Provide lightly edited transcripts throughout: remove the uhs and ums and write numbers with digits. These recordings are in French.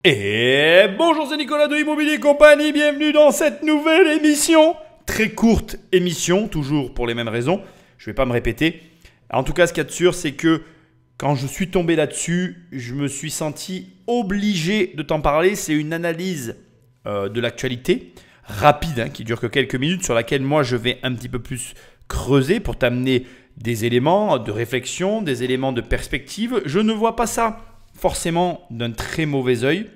Et bonjour, c'est Nicolas de Immobilier Compagnie, bienvenue dans cette nouvelle émission. Très courte émission, toujours pour les mêmes raisons, je ne vais pas me répéter. En tout cas, ce qu'il y a de sûr, c'est que quand je suis tombé là-dessus, je me suis senti obligé de t'en parler. C'est une analyse de l'actualité, rapide, qui dure que quelques minutes, sur laquelle moi je vais un petit peu plus creuser pour t'amener des éléments de réflexion, des éléments de perspective. Je ne vois pas ça forcément d'un très mauvais œil.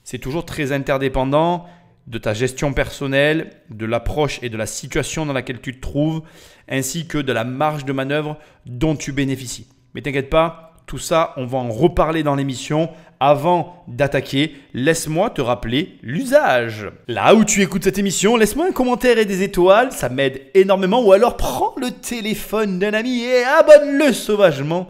C'est toujours très interdépendant de ta gestion personnelle, de l'approche et de la situation dans laquelle tu te trouves, ainsi que de la marge de manœuvre dont tu bénéficies. Mais t'inquiète pas, tout ça, on va en reparler dans l'émission. Avant d'attaquer, laisse-moi te rappeler l'usage. Là où tu écoutes cette émission, laisse-moi un commentaire et des étoiles, ça m'aide énormément. Ou alors prends le téléphone d'un ami et abonne-le sauvagement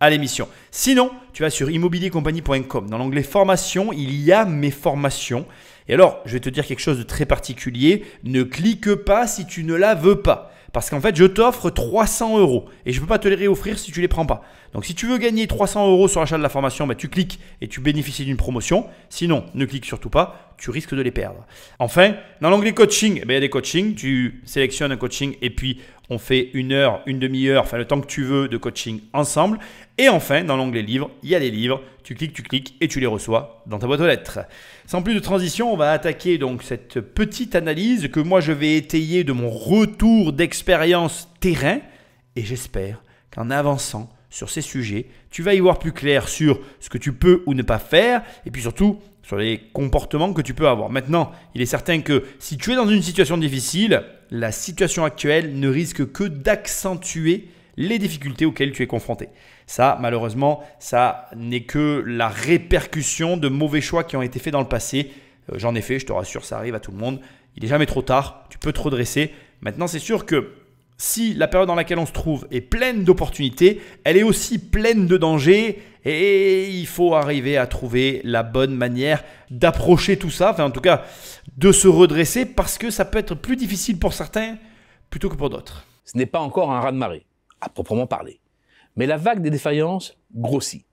à l'émission. Sinon, tu vas sur immobiliercompagnie.com. Dans l'onglet formation, il y a mes formations. Et alors, je vais te dire quelque chose de très particulier. Ne clique pas si tu ne la veux pas. Parce qu'en fait, je t'offre 300 € et je ne peux pas te les réoffrir si tu ne les prends pas. Donc, si tu veux gagner 300 € sur l'achat de la formation, tu cliques et tu bénéficies d'une promotion. Sinon, ne clique surtout pas, tu risques de les perdre. Enfin, dans l'onglet coaching, il y a des coachings. Tu sélectionnes un coaching et puis on fait une heure, une demi-heure, enfin le temps que tu veux de coaching ensemble. Et enfin, dans l'onglet livres, il y a des livres. Tu cliques et tu les reçois dans ta boîte aux lettres. Sans plus de transition, on va attaquer donc cette petite analyse que moi je vais étayer de mon retour d'expérience terrain. Et j'espère qu'en avançant sur ces sujets, tu vas y voir plus clair sur ce que tu peux ou ne pas faire et puis surtout sur les comportements que tu peux avoir. Maintenant, il est certain que si tu es dans une situation difficile, la situation actuelle ne risque que d'accentuer les difficultés auxquelles tu es confronté. Ça, malheureusement, ça n'est que la répercussion de mauvais choix qui ont été faits dans le passé. J'en ai fait, je te rassure, ça arrive à tout le monde. Il n'est jamais trop tard, tu peux te redresser. Maintenant, c'est sûr que si la période dans laquelle on se trouve est pleine d'opportunités, elle est aussi pleine de dangers et il faut arriver à trouver la bonne manière d'approcher tout ça, enfin en tout cas de se redresser parce que ça peut être plus difficile pour certains plutôt que pour d'autres. Ce n'est pas encore un raz-de-marée, à proprement parler. Mais la vague des défaillances grossit.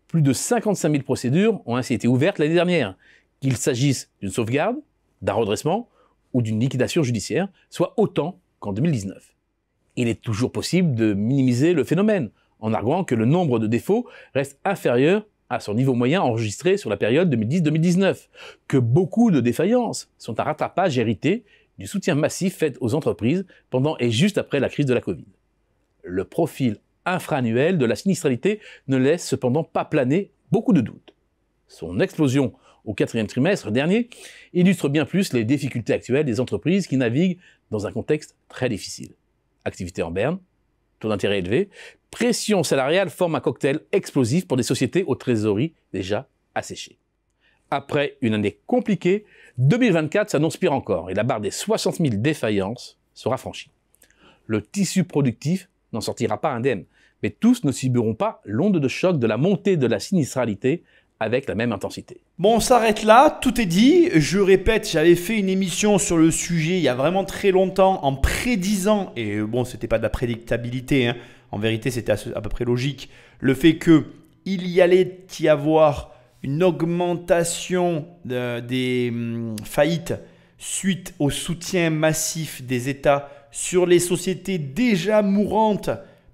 Plus de 55 000 procédures ont ainsi été ouvertes l'année dernière, qu'il s'agisse d'une sauvegarde, d'un redressement ou d'une liquidation judiciaire, soit autant qu'en 2019. Il est toujours possible de minimiser le phénomène, en arguant que le nombre de défauts reste inférieur à son niveau moyen enregistré sur la période 2010-2019, que beaucoup de défaillances sont un rattrapage hérité du soutien massif fait aux entreprises pendant et juste après la crise de la Covid. Le profil infra-annuel de la sinistralité ne laisse cependant pas planer beaucoup de doutes. Son explosion au 4e trimestre dernier illustre bien plus les difficultés actuelles des entreprises qui naviguent dans un contexte très difficile. Activité en berne, taux d'intérêt élevé, pression salariale forme un cocktail explosif pour des sociétés aux trésoreries déjà asséchées. Après une année compliquée, 2024 s'annonce pire encore et la barre des 60 000 défaillances sera franchie. Le tissu productif n'en sortira pas indemne, mais tous ne subiront pas l'onde de choc de la montée de la sinistralité avec la même intensité. Bon, on s'arrête là, tout est dit. Je répète, j'avais fait une émission sur le sujet il y a vraiment très longtemps en prédisant, et bon, c'était pas de la prédictabilité, en vérité c'était à peu près logique, le fait qu'il y allait y avoir une augmentation des faillites suite au soutien massif des États sur les sociétés déjà mourantes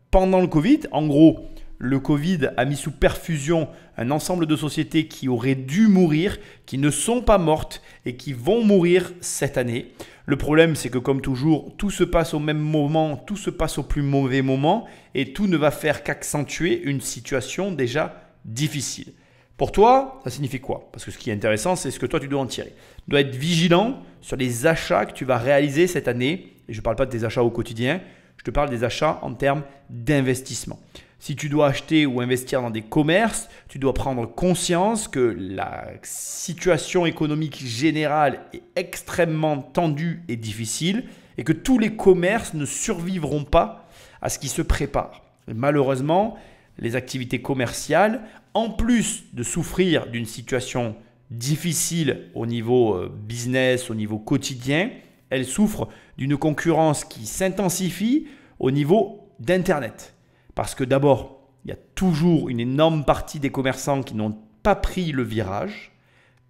pendant le Covid. En gros, le Covid a mis sous perfusion un ensemble de sociétés qui auraient dû mourir, qui ne sont pas mortes et qui vont mourir cette année. Le problème, c'est que comme toujours, tout se passe au même moment, tout se passe au plus mauvais moment et tout ne va faire qu'accentuer une situation déjà difficile. Pour toi, ça signifie quoi? Parce que ce qui est intéressant, c'est ce que toi, tu dois en tirer. Tu dois être vigilant sur les achats que tu vas réaliser cette année. Et je ne parle pas de tes achats au quotidien, je te parle des achats en termes d'investissement. Si tu dois acheter ou investir dans des commerces, tu dois prendre conscience que la situation économique générale est extrêmement tendue et difficile et que tous les commerces ne survivront pas à ce qui se prépare. Et malheureusement, les activités commerciales, en plus de souffrir d'une situation difficile au niveau business, au niveau quotidien, elles souffrent d'une concurrence qui s'intensifie au niveau d'Internet. Parce que d'abord, il y a toujours une énorme partie des commerçants qui n'ont pas pris le virage.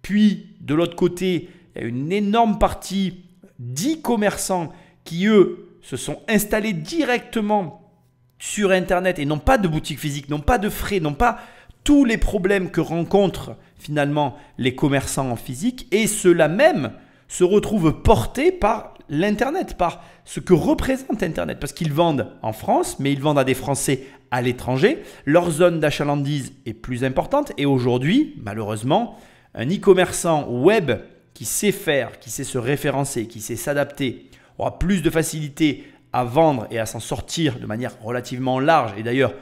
Puis, de l'autre côté, il y a une énorme partie d'e-commerçants qui, eux, se sont installés directement sur Internet et n'ont pas de boutique physique, n'ont pas de frais, n'ont pas tous les problèmes que rencontrent finalement les commerçants en physique. Et ceux-là même se retrouvent portés par l'Internet, par ce que représente Internet. Parce qu'ils vendent en France, mais ils vendent à des Français à l'étranger. Leur zone d'achalandise est plus importante. Et aujourd'hui, malheureusement, un e-commerçant web qui sait faire, qui sait se référencer, qui sait s'adapter, aura plus de facilité à vendre et à s'en sortir de manière relativement large. Et d'ailleurs,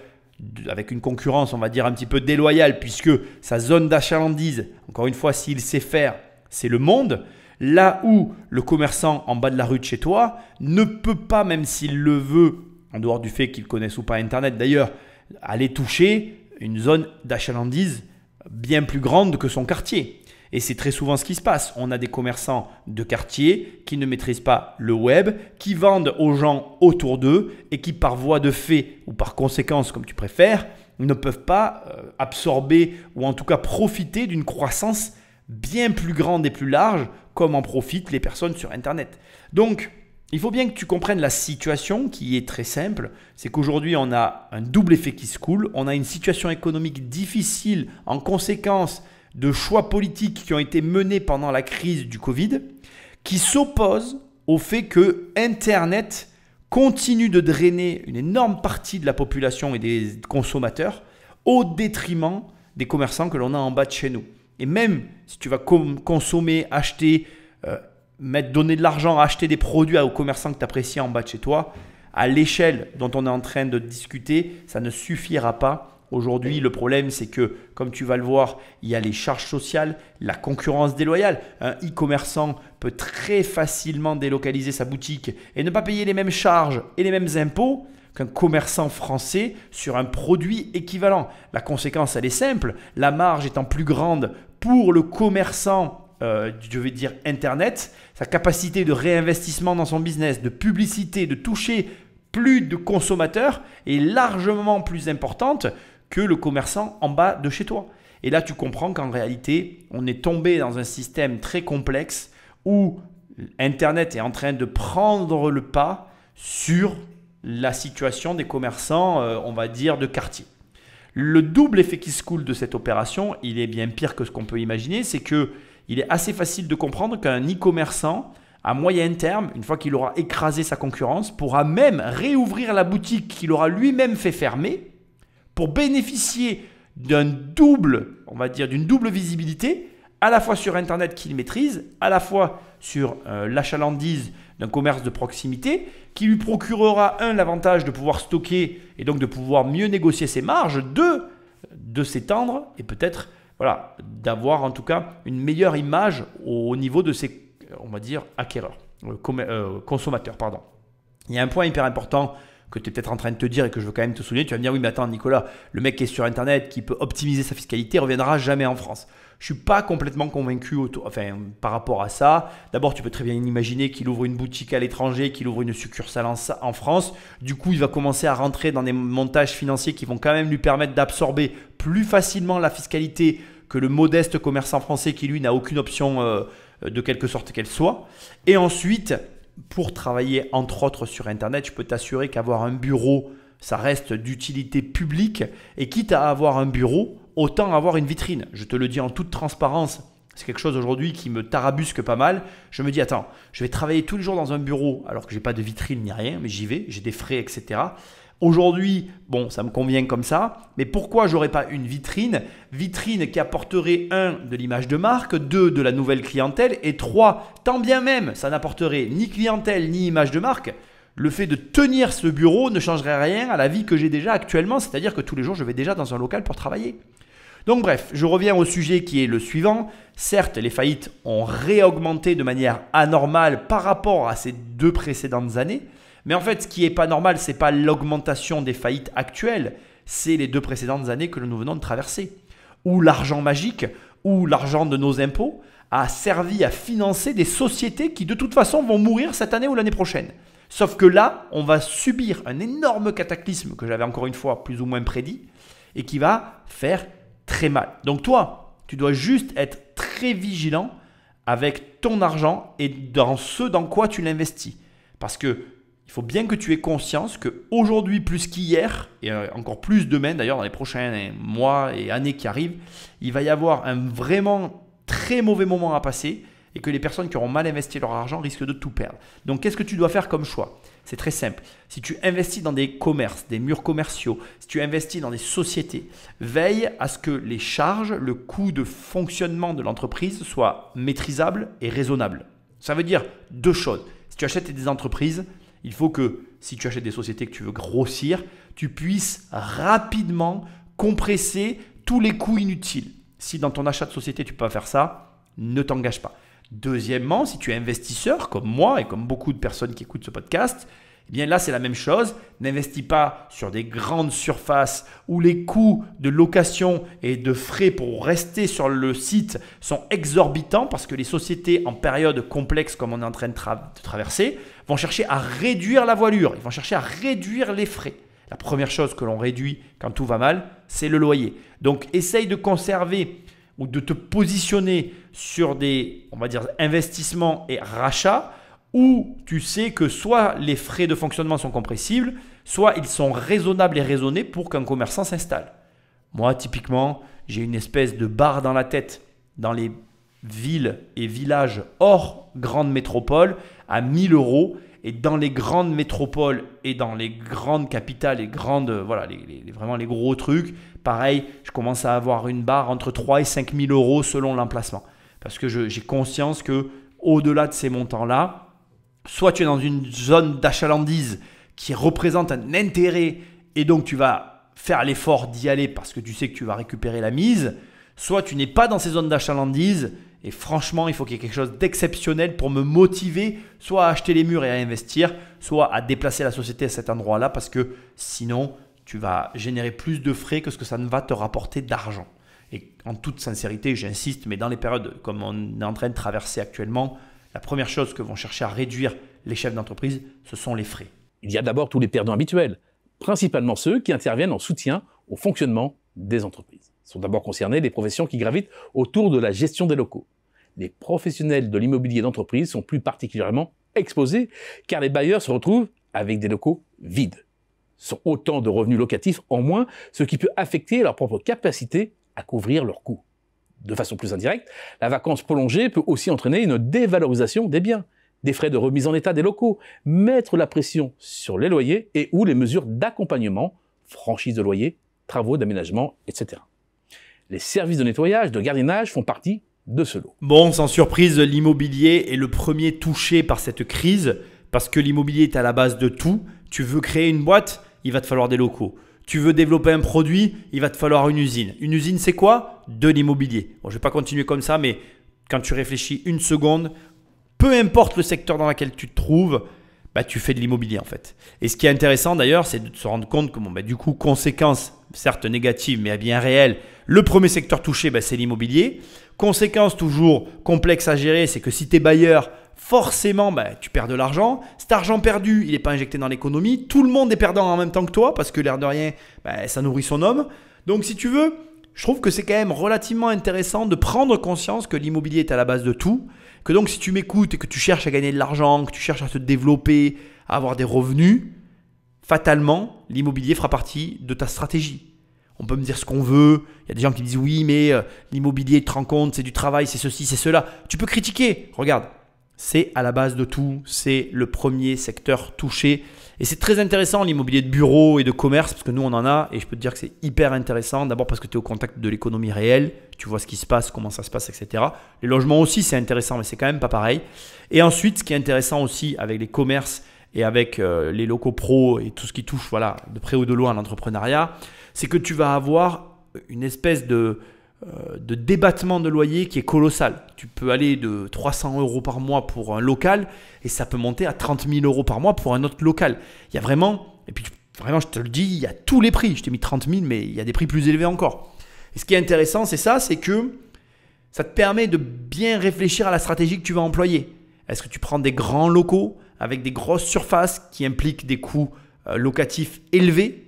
avec une concurrence, on va dire un petit peu déloyale, puisque sa zone d'achalandise, encore une fois, s'il sait faire, c'est le monde. Là où le commerçant en bas de la rue de chez toi ne peut pas, même s'il le veut, en dehors du fait qu'il connaisse ou pas Internet d'ailleurs, aller toucher une zone d'achalandise bien plus grande que son quartier. Et c'est très souvent ce qui se passe. On a des commerçants de quartier qui ne maîtrisent pas le web, qui vendent aux gens autour d'eux et qui par voie de fait ou par conséquence, comme tu préfères, ne peuvent pas absorber ou en tout cas profiter d'une croissance bien plus grande et plus large comme en profitent les personnes sur Internet. Donc, il faut bien que tu comprennes la situation qui est très simple. C'est qu'aujourd'hui, on a un double effet qui se coule. On a une situation économique difficile en conséquence de choix politiques qui ont été menés pendant la crise du Covid, qui s'opposent au fait que Internet continue de drainer une énorme partie de la population et des consommateurs au détriment des commerçants que l'on a en bas de chez nous. Et même si tu vas consommer, acheter, donner de l'argent à acheter des produits aux commerçants que tu apprécies en bas de chez toi, à l'échelle dont on est en train de discuter, ça ne suffira pas. Aujourd'hui, le problème, c'est que, comme tu vas le voir, il y a les charges sociales, la concurrence déloyale. Un e-commerçant peut très facilement délocaliser sa boutique et ne pas payer les mêmes charges et les mêmes impôts qu'un commerçant français sur un produit équivalent. La conséquence, elle est simple. La marge étant plus grande pour le commerçant, je vais dire Internet, sa capacité de réinvestissement dans son business, de publicité, de toucher plus de consommateurs est largement plus importante que le commerçant en bas de chez toi. Et là, tu comprends qu'en réalité, on est tombé dans un système très complexe où Internet est en train de prendre le pas sur la situation des commerçants, on va dire, de quartier. Le double effet qui se coule de cette opération, il est bien pire que ce qu'on peut imaginer, c'est qu'il est assez facile de comprendre qu'un e-commerçant, à moyen terme, une fois qu'il aura écrasé sa concurrence, pourra même réouvrir la boutique qu'il aura lui-même fait fermer pour bénéficier d'une double visibilité, à la fois sur Internet qu'il maîtrise, à la fois sur l'achalandise d'un commerce de proximité, qui lui procurera l'avantage de pouvoir stocker et donc de pouvoir mieux négocier ses marges, de s'étendre et peut-être d'avoir en tout cas une meilleure image au niveau de ses, on va dire, consommateurs. Pardon. Il y a un point hyper important que tu es peut-être en train de te dire et que je veux quand même te souligner. Tu vas me dire, oui, mais attends, Nicolas, le mec qui est sur Internet, qui peut optimiser sa fiscalité, ne reviendra jamais en France. Je ne suis pas complètement convaincu par rapport à ça. D'abord, tu peux très bien imaginer qu'il ouvre une boutique à l'étranger, qu'il ouvre une succursale en France. Du coup, il va commencer à rentrer dans des montages financiers qui vont quand même lui permettre d'absorber plus facilement la fiscalité que le modeste commerçant français qui, lui, n'a aucune option de quelque sorte qu'elle soit. Et ensuite, pour travailler entre autres sur Internet, je peux t'assurer qu'avoir un bureau, ça reste d'utilité publique. Et quitte à avoir un bureau, autant avoir une vitrine. Je te le dis en toute transparence, c'est quelque chose aujourd'hui qui me tarabusque pas mal. Je me dis, attends, je vais travailler tous les jours dans un bureau alors que je n'ai pas de vitrine ni rien, mais j'y vais, j'ai des frais, etc. Aujourd'hui, bon, ça me convient comme ça, mais pourquoi je n'aurais pas une vitrine qui apporterait 1, de l'image de marque, 2, de la nouvelle clientèle et 3, tant bien même ça n'apporterait ni clientèle ni image de marque, le fait de tenir ce bureau ne changerait rien à la vie que j'ai déjà actuellement, c'est-à-dire que tous les jours je vais déjà dans un local pour travailler. Donc bref, je reviens au sujet qui est le suivant. Certes, les faillites ont réaugmenté de manière anormale par rapport à ces 2 précédentes années. Mais en fait, ce qui n'est pas normal, ce n'est pas l'augmentation des faillites actuelles, c'est les 2 précédentes années que nous venons de traverser. Où l'argent magique, où l'argent de nos impôts a servi à financer des sociétés qui de toute façon vont mourir cette année ou l'année prochaine. Sauf que là, on va subir un énorme cataclysme que j'avais encore une fois plus ou moins prédit et qui va faire très mal. Donc toi, tu dois juste être très très vigilant avec ton argent et dans ce dans quoi tu l'investis. Parce que il faut bien que tu aies conscience qu'aujourd'hui plus qu'hier, et encore plus demain d'ailleurs dans les prochains mois et années qui arrivent, il va y avoir un vraiment très mauvais moment à passer et que les personnes qui auront mal investi leur argent risquent de tout perdre. Donc qu'est-ce que tu dois faire comme choix? C'est très simple. Si tu investis dans des commerces, des murs commerciaux, si tu investis dans des sociétés, veille à ce que les charges, le coût de fonctionnement de l'entreprise soit maîtrisable et raisonnable. Ça veut dire deux choses. Si tu achètes des entreprises, il faut que si tu achètes des sociétés que tu veux grossir, tu puisses rapidement compresser tous les coûts inutiles. Si dans ton achat de société, tu peux pas faire ça, ne t'engage pas. Deuxièmement, si tu es investisseur comme moi et comme beaucoup de personnes qui écoutent ce podcast, eh bien là c'est la même chose. N'investis pas sur des grandes surfaces où les coûts de location et de frais pour rester sur le site sont exorbitants parce que les sociétés en période complexe comme on est en train de traverser vont chercher à réduire la voilure, ils vont chercher à réduire les frais. La première chose que l'on réduit quand tout va mal, c'est le loyer. Donc essaye de conserver ou de te positionner sur des, on va dire, investissements et rachats où tu sais que soit les frais de fonctionnement sont compressibles, soit ils sont raisonnables et raisonnés pour qu'un commerçant s'installe. Moi, typiquement, j'ai une espèce de barre dans la tête dans les villes et villages hors grande métropole à 1 000 € et dans les grandes métropoles et dans les grandes capitales et grandes, voilà, vraiment les gros trucs, pareil, je commence à avoir une barre entre 3 et 5 000 € selon l'emplacement. Parce que j'ai conscience qu'au-delà de ces montants-là, soit tu es dans une zone d'achalandise qui représente un intérêt et donc tu vas faire l'effort d'y aller parce que tu sais que tu vas récupérer la mise, soit tu n'es pas dans ces zones d'achalandise et franchement, il faut qu'il y ait quelque chose d'exceptionnel pour me motiver soit à acheter les murs et à investir, soit à déplacer la société à cet endroit-là parce que sinon, tu vas générer plus de frais que ce que ça ne va te rapporter d'argent. Et en toute sincérité, j'insiste, mais dans les périodes comme on est en train de traverser actuellement, la première chose que vont chercher à réduire les chefs d'entreprise, ce sont les frais. Il y a d'abord tous les perdants habituels, principalement ceux qui interviennent en soutien au fonctionnement des entreprises. Sont d'abord concernées les professions qui gravitent autour de la gestion des locaux. Les professionnels de l'immobilier d'entreprise sont plus particulièrement exposés car les bailleurs se retrouvent avec des locaux vides. Ce sont autant de revenus locatifs en moins, ce qui peut affecter leur propre capacité à couvrir leurs coûts. De façon plus indirecte, la vacance prolongée peut aussi entraîner une dévalorisation des biens, des frais de remise en état des locaux, mettre la pression sur les loyers et ou les mesures d'accompagnement, franchise de loyer, travaux d'aménagement, etc. Les services de nettoyage, de gardiennage font partie de ce lot. Bon, sans surprise, l'immobilier est le premier touché par cette crise parce que l'immobilier est à la base de tout. Tu veux créer une boîte, il va te falloir des locaux. Tu veux développer un produit, il va te falloir une usine. Une usine, c'est quoi? De l'immobilier. Bon, je ne vais pas continuer comme ça, mais quand tu réfléchis une seconde, peu importe le secteur dans lequel tu te trouves, bah, tu fais de l'immobilier en fait. Et ce qui est intéressant d'ailleurs, c'est de se rendre compte que du coup, conséquence certes négative, mais bien réelle, le premier secteur touché, c'est l'immobilier. Conséquence toujours complexe à gérer, c'est que si tu es bailleur, forcément, tu perds de l'argent. Cet argent perdu, il n'est pas injecté dans l'économie. Tout le monde est perdant en même temps que toi parce que l'air de rien, ça nourrit son homme. Donc si tu veux, je trouve que c'est quand même relativement intéressant de prendre conscience que l'immobilier est à la base de tout. Que donc si tu m'écoutes et que tu cherches à gagner de l'argent, que tu cherches à te développer, à avoir des revenus, fatalement, l'immobilier fera partie de ta stratégie. On peut me dire ce qu'on veut. Il y a des gens qui me disent oui, mais l'immobilier, tu te rends compte, c'est du travail, c'est ceci, c'est cela. Tu peux critiquer. Regarde. C'est à la base de tout, c'est le premier secteur touché. Et c'est très intéressant l'immobilier de bureau et de commerce parce que nous on en a et je peux te dire que c'est hyper intéressant. D'abord parce que tu es au contact de l'économie réelle, tu vois ce qui se passe, comment ça se passe, etc. Les logements aussi c'est intéressant mais c'est quand même pas pareil. Et ensuite ce qui est intéressant aussi avec les commerces et avec les locaux pro et tout ce qui touche de près ou de loin à l'entrepreneuriat, c'est que tu vas avoir une espèce de débattement de loyer qui est colossal. Tu peux aller de 300 € par mois pour un local et ça peut monter à 30 000 € par mois pour un autre local. Il y a vraiment, et puis vraiment je te le dis, il y a tous les prix. Je t'ai mis 30 000 mais il y a des prix plus élevés encore. Et ce qui est intéressant c'est que ça te permet de bien réfléchir à la stratégie que tu vas employer. Est-ce que tu prends des grands locaux avec des grosses surfaces qui impliquent des coûts locatifs élevés?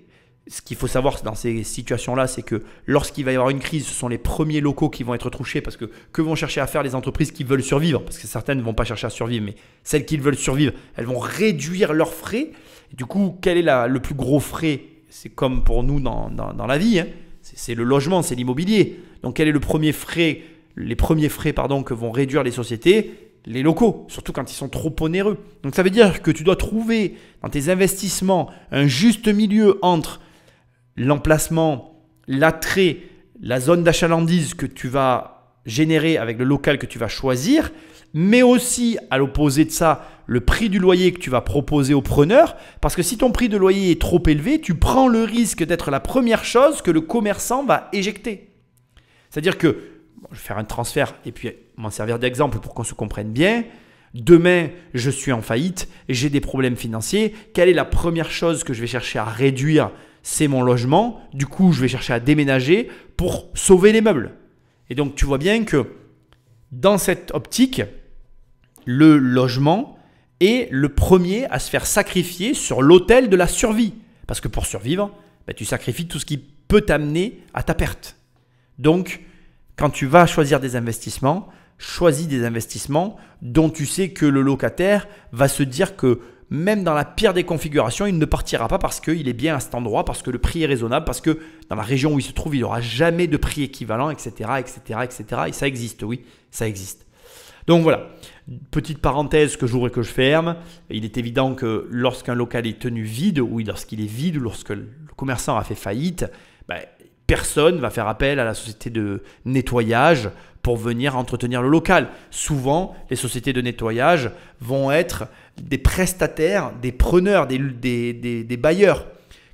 ce qu'il faut savoir dans ces situations-là, c'est que lorsqu'il va y avoir une crise, ce sont les premiers locaux qui vont être touchés parce que vont chercher à faire les entreprises qui veulent survivre? Parce que certaines ne vont pas chercher à survivre, mais celles qui veulent survivre, elles vont réduire leurs frais. Et du coup, quel est le plus gros frais? C'est comme pour nous dans la vie, hein. C'est le logement, c'est l'immobilier. Donc, quel est le premier frais, les premiers frais que vont réduire les sociétés? Les locaux, surtout quand ils sont trop onéreux. Donc, ça veut dire que tu dois trouver dans tes investissements un juste milieu entre l'emplacement, l'attrait, la zone d'achalandise que tu vas générer avec le local que tu vas choisir, mais aussi à l'opposé de ça, le prix du loyer que tu vas proposer au preneur. Parce que si ton prix de loyer est trop élevé, tu prends le risque d'être la première chose que le commerçant va éjecter. C'est-à-dire que, je vais faire un transfert et puis m'en servir d'exemple pour qu'on se comprenne bien. Demain, je suis en faillite et j'ai des problèmes financiers. Quelle est la première chose que je vais chercher à réduire? C'est mon logement. Du coup, je vais chercher à déménager pour sauver les meubles. Et donc, tu vois bien que dans cette optique, le logement est le premier à se faire sacrifier sur l'autel de la survie. Parce que pour survivre, tu sacrifies tout ce qui peut t'amener à ta perte. Donc, quand tu vas choisir des investissements, choisis des investissements dont tu sais que le locataire va se dire que même dans la pire des configurations, il ne partira pas parce qu'il est bien à cet endroit, parce que le prix est raisonnable, parce que dans la région où il se trouve, il n'y aura jamais de prix équivalent, etc., etc., etc. Et ça existe, oui, ça existe. Donc voilà, petite parenthèse que j'ouvre et que je ferme. Il est évident que lorsqu'un local est tenu vide, ou lorsqu'il est vide, ou lorsque le commerçant a fait faillite, personne ne va faire appel à la société de nettoyage pour venir entretenir le local. Souvent, les sociétés de nettoyage vont être des prestataires, des preneurs, des bailleurs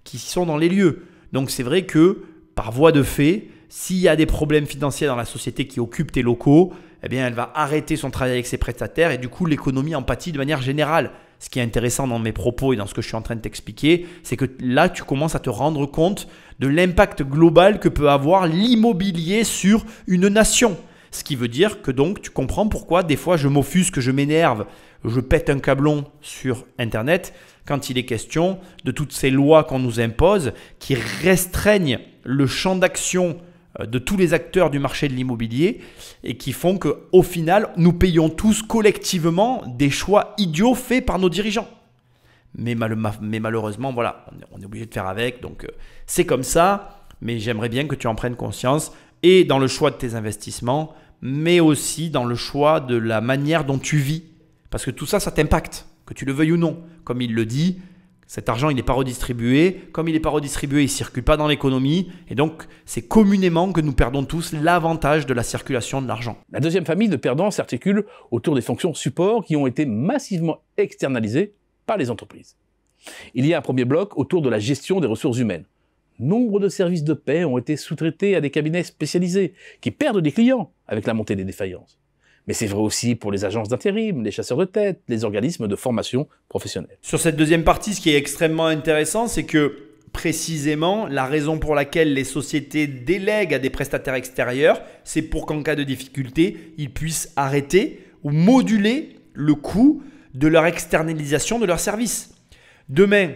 qui sont dans les lieux. Donc, c'est vrai que par voie de fait, s'il y a des problèmes financiers dans la société qui occupe tes locaux, eh bien, elle va arrêter son travail avec ses prestataires et du coup, l'économie en pâtit de manière générale. Ce qui est intéressant dans mes propos et dans ce que je suis en train de t'expliquer, c'est que là, tu commences à te rendre compte de l'impact global que peut avoir l'immobilier sur une nation. Ce qui veut dire que donc, tu comprends pourquoi des fois je m'offusque, je m'énerve, je pète un câblon sur Internet quand il est question de toutes ces lois qu'on nous impose qui restreignent le champ d'action de tous les acteurs du marché de l'immobilier et qui font qu'au final, nous payons tous collectivement des choix idiots faits par nos dirigeants. Mais malheureusement, voilà, on est obligé de faire avec. Donc, c'est comme ça, mais j'aimerais bien que tu en prennes conscience et dans le choix de tes investissements, mais aussi dans le choix de la manière dont tu vis. Parce que tout ça, ça t'impacte, que tu le veuilles ou non. Comme il le dit, cet argent, il n'est pas redistribué. Comme il n'est pas redistribué, il ne circule pas dans l'économie. Et donc, c'est communément que nous perdons tous l'avantage de la circulation de l'argent. La deuxième famille de perdants s'articule autour des fonctions support qui ont été massivement externalisées par les entreprises. Il y a un premier bloc autour de la gestion des ressources humaines. Nombre de services de paie ont été sous-traités à des cabinets spécialisés qui perdent des clients avec la montée des défaillances. Mais c'est vrai aussi pour les agences d'intérim, les chasseurs de tête, les organismes de formation professionnelle. Sur cette deuxième partie, ce qui est extrêmement intéressant, c'est que précisément, la raison pour laquelle les sociétés délèguent à des prestataires extérieurs, c'est pour qu'en cas de difficulté, ils puissent arrêter ou moduler le coût de leur externalisation de leurs services. Demain,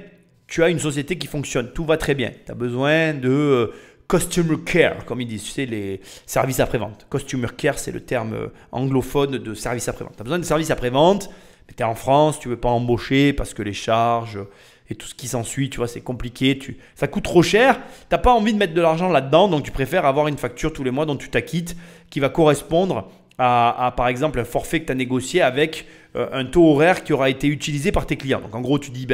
tu as une société qui fonctionne, tout va très bien. Tu as besoin de customer care, comme ils disent, tu sais, les services après-vente. Customer care, c'est le terme anglophone de service après-vente. Tu as besoin de services après-vente, mais tu es en France, tu ne veux pas embaucher parce que les charges et tout ce qui s'ensuit, tu vois, c'est compliqué, ça coûte trop cher. Tu n'as pas envie de mettre de l'argent là-dedans, donc tu préfères avoir une facture tous les mois dont tu t'acquittes qui va correspondre à par exemple, un forfait que tu as négocié avec un taux horaire qui aura été utilisé par tes clients. Donc, en gros, tu dis,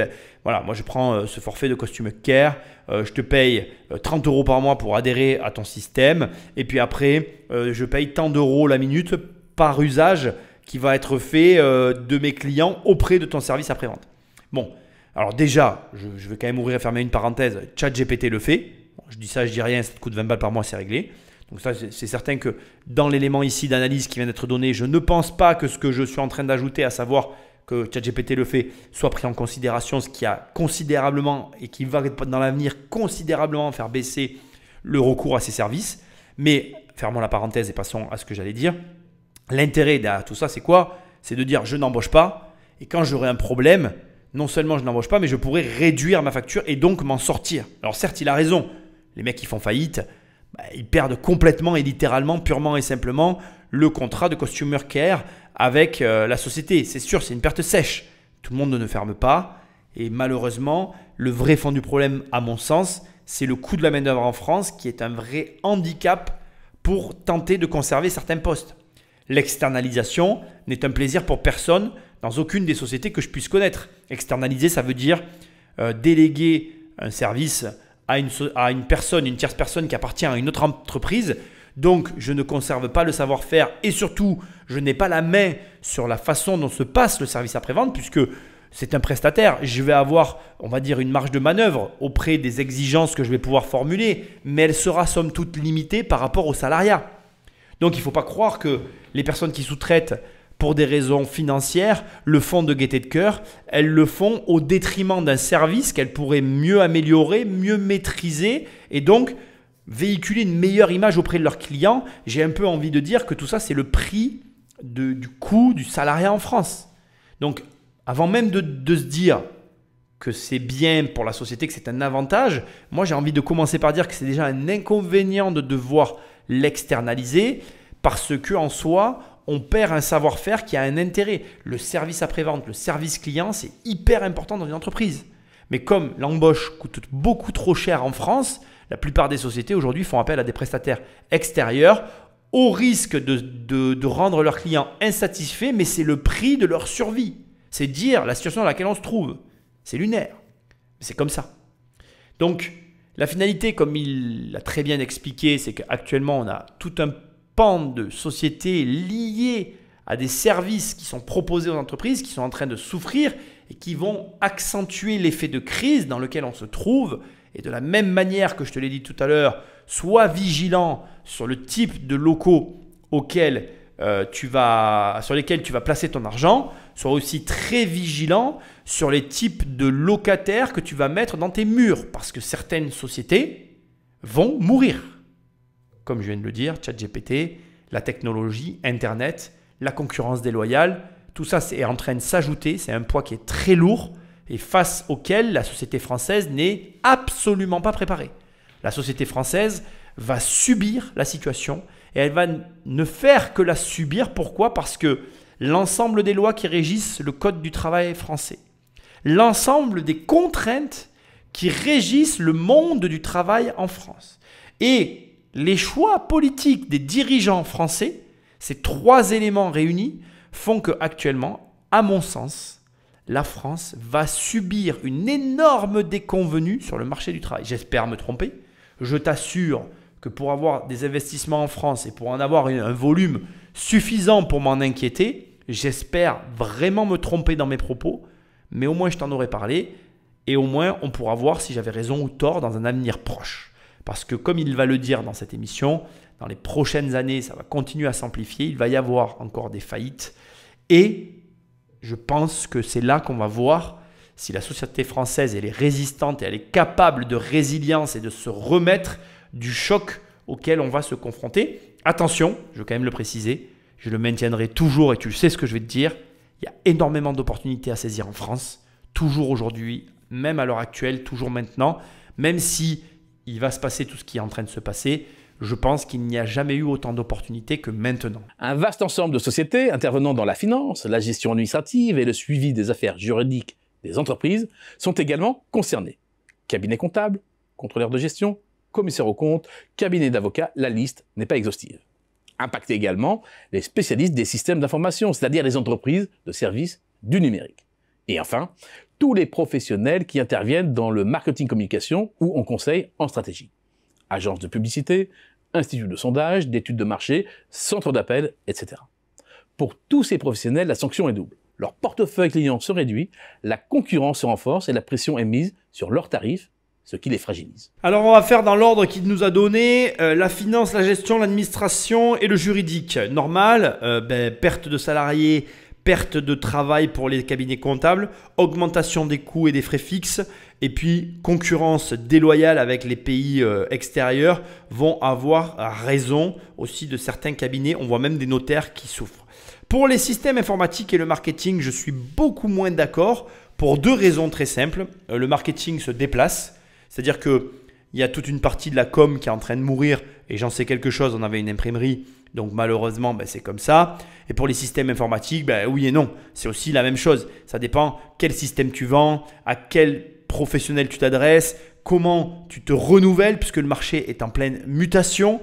voilà, moi, je prends ce forfait de Customer Care, je te paye 30 € par mois pour adhérer à ton système et puis après, je paye tant d'euros la minute par usage qui va être fait de mes clients auprès de ton service après-vente. Bon, alors déjà, je vais quand même ouvrir et fermer une parenthèse, ChatGPT le fait. Bon, je dis ça, je dis rien, ça te coûte 20 balles par mois, c'est réglé. Donc ça, c'est certain que dans l'élément ici d'analyse qui vient d'être donné, je ne pense pas que ce que je suis en train d'ajouter, à savoir que ChatGPT le fait, soit pris en considération, ce qui a considérablement et qui va dans l'avenir considérablement faire baisser le recours à ces services. Mais fermons la parenthèse et passons à ce que j'allais dire. L'intérêt derrière tout ça, c'est quoi? C'est de dire je n'embauche pas et quand j'aurai un problème, non seulement je n'embauche pas, mais je pourrais réduire ma facture et donc m'en sortir. Alors certes, il a raison. Les mecs qui font faillite, ils perdent complètement et littéralement, purement et simplement, le contrat de Customer Care avec la société. C'est sûr, c'est une perte sèche. Tout le monde ne ferme pas. Et malheureusement, le vrai fond du problème, à mon sens, c'est le coût de la main-d'œuvre en France qui est un vrai handicap pour tenter de conserver certains postes. L'externalisation n'est un plaisir pour personne dans aucune des sociétés que je puisse connaître. Externaliser, ça veut dire déléguer un service à une personne, une tierce personne qui appartient à une autre entreprise. Donc, je ne conserve pas le savoir-faire et surtout, je n'ai pas la main sur la façon dont se passe le service après-vente puisque c'est un prestataire. Je vais avoir, on va dire, une marge de manœuvre auprès des exigences que je vais pouvoir formuler, mais elle sera somme toute limitée par rapport au salariat. Donc, il ne faut pas croire que les personnes qui sous-traitent pour des raisons financières le font de gaieté de cœur. Elles le font au détriment d'un service qu'elles pourraient mieux améliorer, mieux maîtriser et donc véhiculer une meilleure image auprès de leurs clients. J'ai un peu envie de dire que tout ça, c'est le prix du coût du salariat en France. Donc, avant même de se dire que c'est bien pour la société, que c'est un avantage, moi j'ai envie de commencer par dire que c'est déjà un inconvénient de devoir l'externaliser parce qu'en soi, on perd un savoir-faire qui a un intérêt. Le service après-vente, le service client, c'est hyper important dans une entreprise. Mais comme l'embauche coûte beaucoup trop cher en France, la plupart des sociétés aujourd'hui font appel à des prestataires extérieurs au risque de rendre leurs clients insatisfaits, mais c'est le prix de leur survie. C'est dire la situation dans laquelle on se trouve. C'est lunaire. C'est comme ça. Donc, la finalité, comme il l'a très bien expliqué, c'est qu'actuellement, on a tout un pan de sociétés liées à des services qui sont proposés aux entreprises, qui sont en train de souffrir et qui vont accentuer l'effet de crise dans lequel on se trouve. Et de la même manière que je te l'ai dit tout à l'heure, sois vigilant sur le type de locaux sur lesquels tu vas placer ton argent. Sois aussi très vigilant sur les types de locataires que tu vas mettre dans tes murs parce que certaines sociétés vont mourir. Comme je viens de le dire, ChatGPT, la technologie, Internet, la concurrence déloyale, tout ça est en train de s'ajouter. C'est un poids qui est très lourd et face auquel la société française n'est absolument pas préparée. La société française va subir la situation et elle va ne faire que la subir. Pourquoi ? Parce que l'ensemble des lois qui régissent le code du travail français, l'ensemble des contraintes qui régissent le monde du travail en France et les choix politiques des dirigeants français, ces trois éléments réunis font qu'actuellement, à mon sens, la France va subir une énorme déconvenue sur le marché du travail. J'espère me tromper. Je t'assure que pour avoir des investissements en France et pour en avoir un volume suffisant pour m'en inquiéter, j'espère vraiment me tromper dans mes propos, mais au moins je t'en aurai parlé et au moins on pourra voir si j'avais raison ou tort dans un avenir proche. Parce que comme il va le dire dans cette émission, dans les prochaines années, ça va continuer à s'amplifier, il va y avoir encore des faillites et je pense que c'est là qu'on va voir si la société française elle est résistante et elle est capable de résilience et de se remettre du choc auquel on va se confronter. Attention, je veux quand même le préciser, je le maintiendrai toujours et tu sais ce que je vais te dire, il y a énormément d'opportunités à saisir en France, toujours aujourd'hui, même à l'heure actuelle, toujours maintenant, même si il va se passer tout ce qui est en train de se passer. Je pense qu'il n'y a jamais eu autant d'opportunités que maintenant. Un vaste ensemble de sociétés intervenant dans la finance, la gestion administrative et le suivi des affaires juridiques des entreprises sont également concernés. Cabinet comptable, contrôleur de gestion, commissaire aux comptes, cabinet d'avocats, la liste n'est pas exhaustive. Impactent également les spécialistes des systèmes d'information, c'est-à-dire les entreprises de services du numérique. Et enfin, tous les professionnels qui interviennent dans le marketing communication ou en conseil en stratégie. Agences de publicité, instituts de sondage, d'études de marché, centres d'appel, etc. Pour tous ces professionnels, la sanction est double. Leur portefeuille client se réduit, la concurrence se renforce et la pression est mise sur leurs tarifs, ce qui les fragilise. Alors on va faire dans l'ordre qu'il nous a donné, la finance, la gestion, l'administration et le juridique. Normal, perte de salariés, perte de travail pour les cabinets comptables, augmentation des coûts et des frais fixes, et puis concurrence déloyale avec les pays extérieurs vont avoir raison aussi de certains cabinets. On voit même des notaires qui souffrent. Pour les systèmes informatiques et le marketing, je suis beaucoup moins d'accord. Pour deux raisons très simples. Le marketing se déplace, c'est-à-dire qu'il y a toute une partie de la com qui est en train de mourir et j'en sais quelque chose, on avait une imprimerie, donc malheureusement c'est comme ça. Et pour les systèmes informatiques, oui et non, c'est aussi la même chose. Ça dépend quel système tu vends, à quel professionnel tu t'adresses, comment tu te renouvelles puisque le marché est en pleine mutation.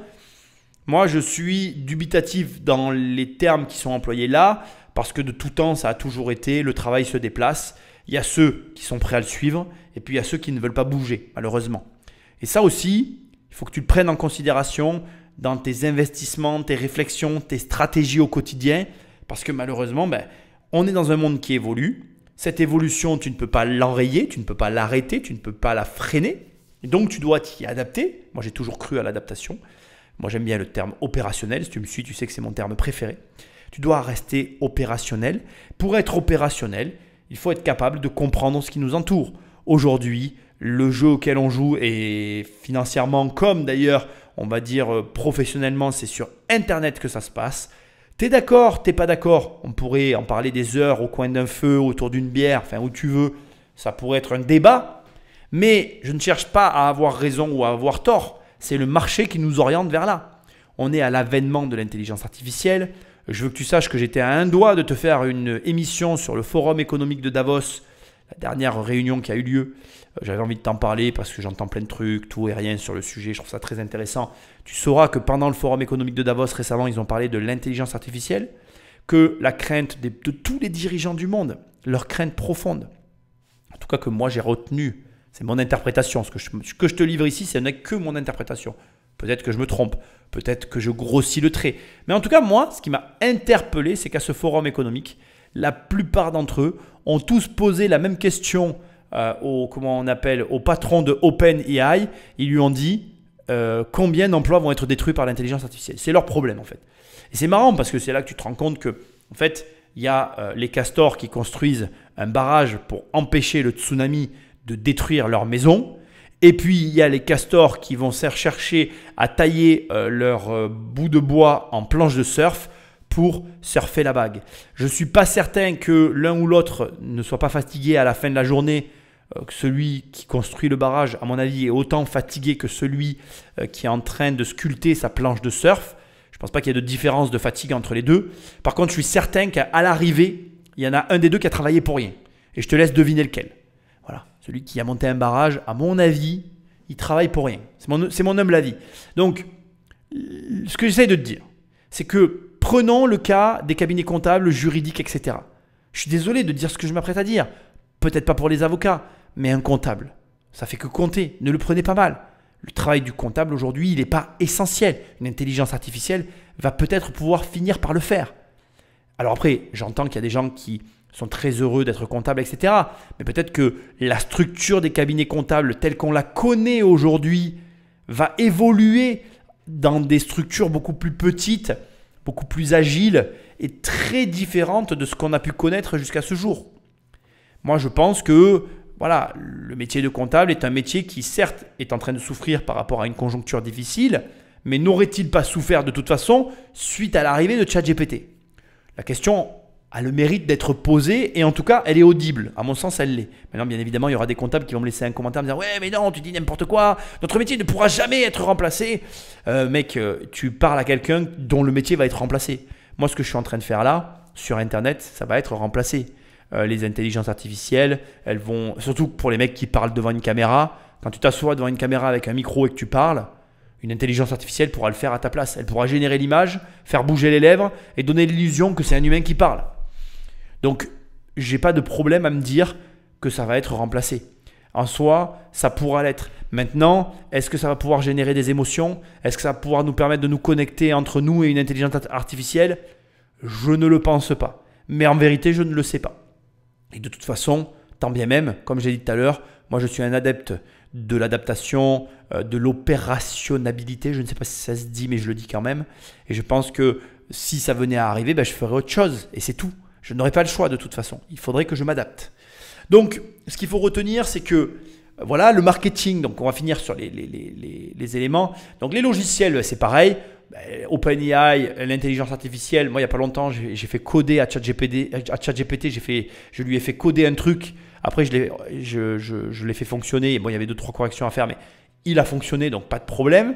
Moi, je suis dubitatif dans les termes qui sont employés là parce que de tout temps, ça a toujours été le travail se déplace. Il y a ceux qui sont prêts à le suivre et puis il y a ceux qui ne veulent pas bouger, malheureusement. Et ça aussi, il faut que tu le prennes en considération dans tes investissements, tes réflexions, tes stratégies au quotidien parce que malheureusement, on est dans un monde qui évolue. Cette évolution, tu ne peux pas l'enrayer, tu ne peux pas l'arrêter, tu ne peux pas la freiner. Et donc, tu dois t'y adapter. Moi, j'ai toujours cru à l'adaptation. Moi, j'aime bien le terme opérationnel. Si tu me suis, tu sais que c'est mon terme préféré. Tu dois rester opérationnel. Pour être opérationnel, il faut être capable de comprendre ce qui nous entoure. Aujourd'hui, le jeu auquel on joue et financièrement comme d'ailleurs, on va dire professionnellement, c'est sur Internet que ça se passe. T'es d'accord, t'es pas d'accord, on pourrait en parler des heures au coin d'un feu, autour d'une bière, enfin où tu veux. Ça pourrait être un débat, mais je ne cherche pas à avoir raison ou à avoir tort. C'est le marché qui nous oriente vers là. On est à l'avènement de l'intelligence artificielle. Je veux que tu saches que j'étais à un doigt de te faire une émission sur le Forum économique de Davos, la dernière réunion qui a eu lieu. J'avais envie de t'en parler parce que j'entends plein de trucs, tout et rien sur le sujet. Je trouve ça très intéressant. Tu sauras que pendant le Forum économique de Davos récemment, ils ont parlé de l'intelligence artificielle, que la crainte de tous les dirigeants du monde, leur crainte profonde, en tout cas que moi j'ai retenu, c'est mon interprétation. Ce que je te livre ici, ce n'est que mon interprétation. Peut-être que je me trompe, peut-être que je grossis le trait. Mais en tout cas, moi, ce qui m'a interpellé, c'est qu'à ce forum économique, la plupart d'entre eux ont tous posé la même question au patron de OpenAI. Ils lui ont dit combien d'emplois vont être détruits par l'intelligence artificielle. C'est leur problème en fait. Et c'est marrant parce que c'est là que tu te rends compte que en fait, il y a les castors qui construisent un barrage pour empêcher le tsunami de détruire leur maison. Et puis, il y a les castors qui vont chercher à tailler leur bout de bois en planche de surf pour surfer la vague. Je ne suis pas certain que l'un ou l'autre ne soit pas fatigué à la fin de la journée. Que celui qui construit le barrage, à mon avis, est autant fatigué que celui qui est en train de sculpter sa planche de surf. Je ne pense pas qu'il y ait de différence de fatigue entre les deux. Par contre, je suis certain qu'à l'arrivée, il y en a un des deux qui a travaillé pour rien. Et je te laisse deviner lequel. Voilà. Celui qui a monté un barrage, à mon avis, il travaille pour rien. C'est mon humble avis. Donc, ce que j'essaie de te dire, c'est que prenons le cas des cabinets comptables, juridiques, etc. Je suis désolé de dire ce que je m'apprête à dire. Peut-être pas pour les avocats, mais un comptable. Ça fait que compter. Ne le prenez pas mal. Le travail du comptable aujourd'hui, il n'est pas essentiel. Une intelligence artificielle va peut-être pouvoir finir par le faire. Alors après, j'entends qu'il y a des gens qui sont très heureux d'être comptables, etc. Mais peut-être que la structure des cabinets comptables telle qu'on la connaît aujourd'hui va évoluer dans des structures beaucoup plus petites, beaucoup plus agiles et très différentes de ce qu'on a pu connaître jusqu'à ce jour. Moi, je pense que voilà, le métier de comptable est un métier qui, certes, est en train de souffrir par rapport à une conjoncture difficile, mais n'aurait-il pas souffert de toute façon suite à l'arrivée de ChatGPT? La question a le mérite d'être posée et en tout cas, elle est audible. À mon sens, elle l'est. Maintenant, bien évidemment, il y aura des comptables qui vont me laisser un commentaire me dire « Ouais, mais non, tu dis n'importe quoi. Notre métier ne pourra jamais être remplacé. » Mec, tu parles à quelqu'un dont le métier va être remplacé. Moi, ce que je suis en train de faire là, sur Internet, ça va être remplacé. Les intelligences artificielles, elles vont, surtout pour les mecs qui parlent devant une caméra, quand tu t'assois devant une caméra avec un micro et que tu parles, une intelligence artificielle pourra le faire à ta place. Elle pourra générer l'image, faire bouger les lèvres et donner l'illusion que c'est un humain qui parle. Donc, j'ai pas de problème à me dire que ça va être remplacé. En soi, ça pourra l'être. Maintenant, est-ce que ça va pouvoir générer des émotions? Est-ce que ça va pouvoir nous permettre de nous connecter entre nous et une intelligence artificielle? Je ne le pense pas. Mais en vérité, je ne le sais pas. Et de toute façon, tant bien même, comme j'ai dit tout à l'heure, moi je suis un adepte de l'adaptation, de l'opérationnalité. Je ne sais pas si ça se dit, mais je le dis quand même. Et je pense que si ça venait à arriver, je ferais autre chose. Et c'est tout. Je n'aurais pas le choix de toute façon. Il faudrait que je m'adapte. Donc, ce qu'il faut retenir, c'est que voilà, le marketing, donc on va finir sur les éléments. Donc les logiciels, c'est pareil. OpenAI, l'intelligence artificielle, moi il n'y a pas longtemps, j'ai fait coder à ChatGPT, je lui ai fait coder un truc Après, je l'ai fait fonctionner. Bon, il y avait 2-3 corrections à faire, mais il a fonctionné, donc pas de problème.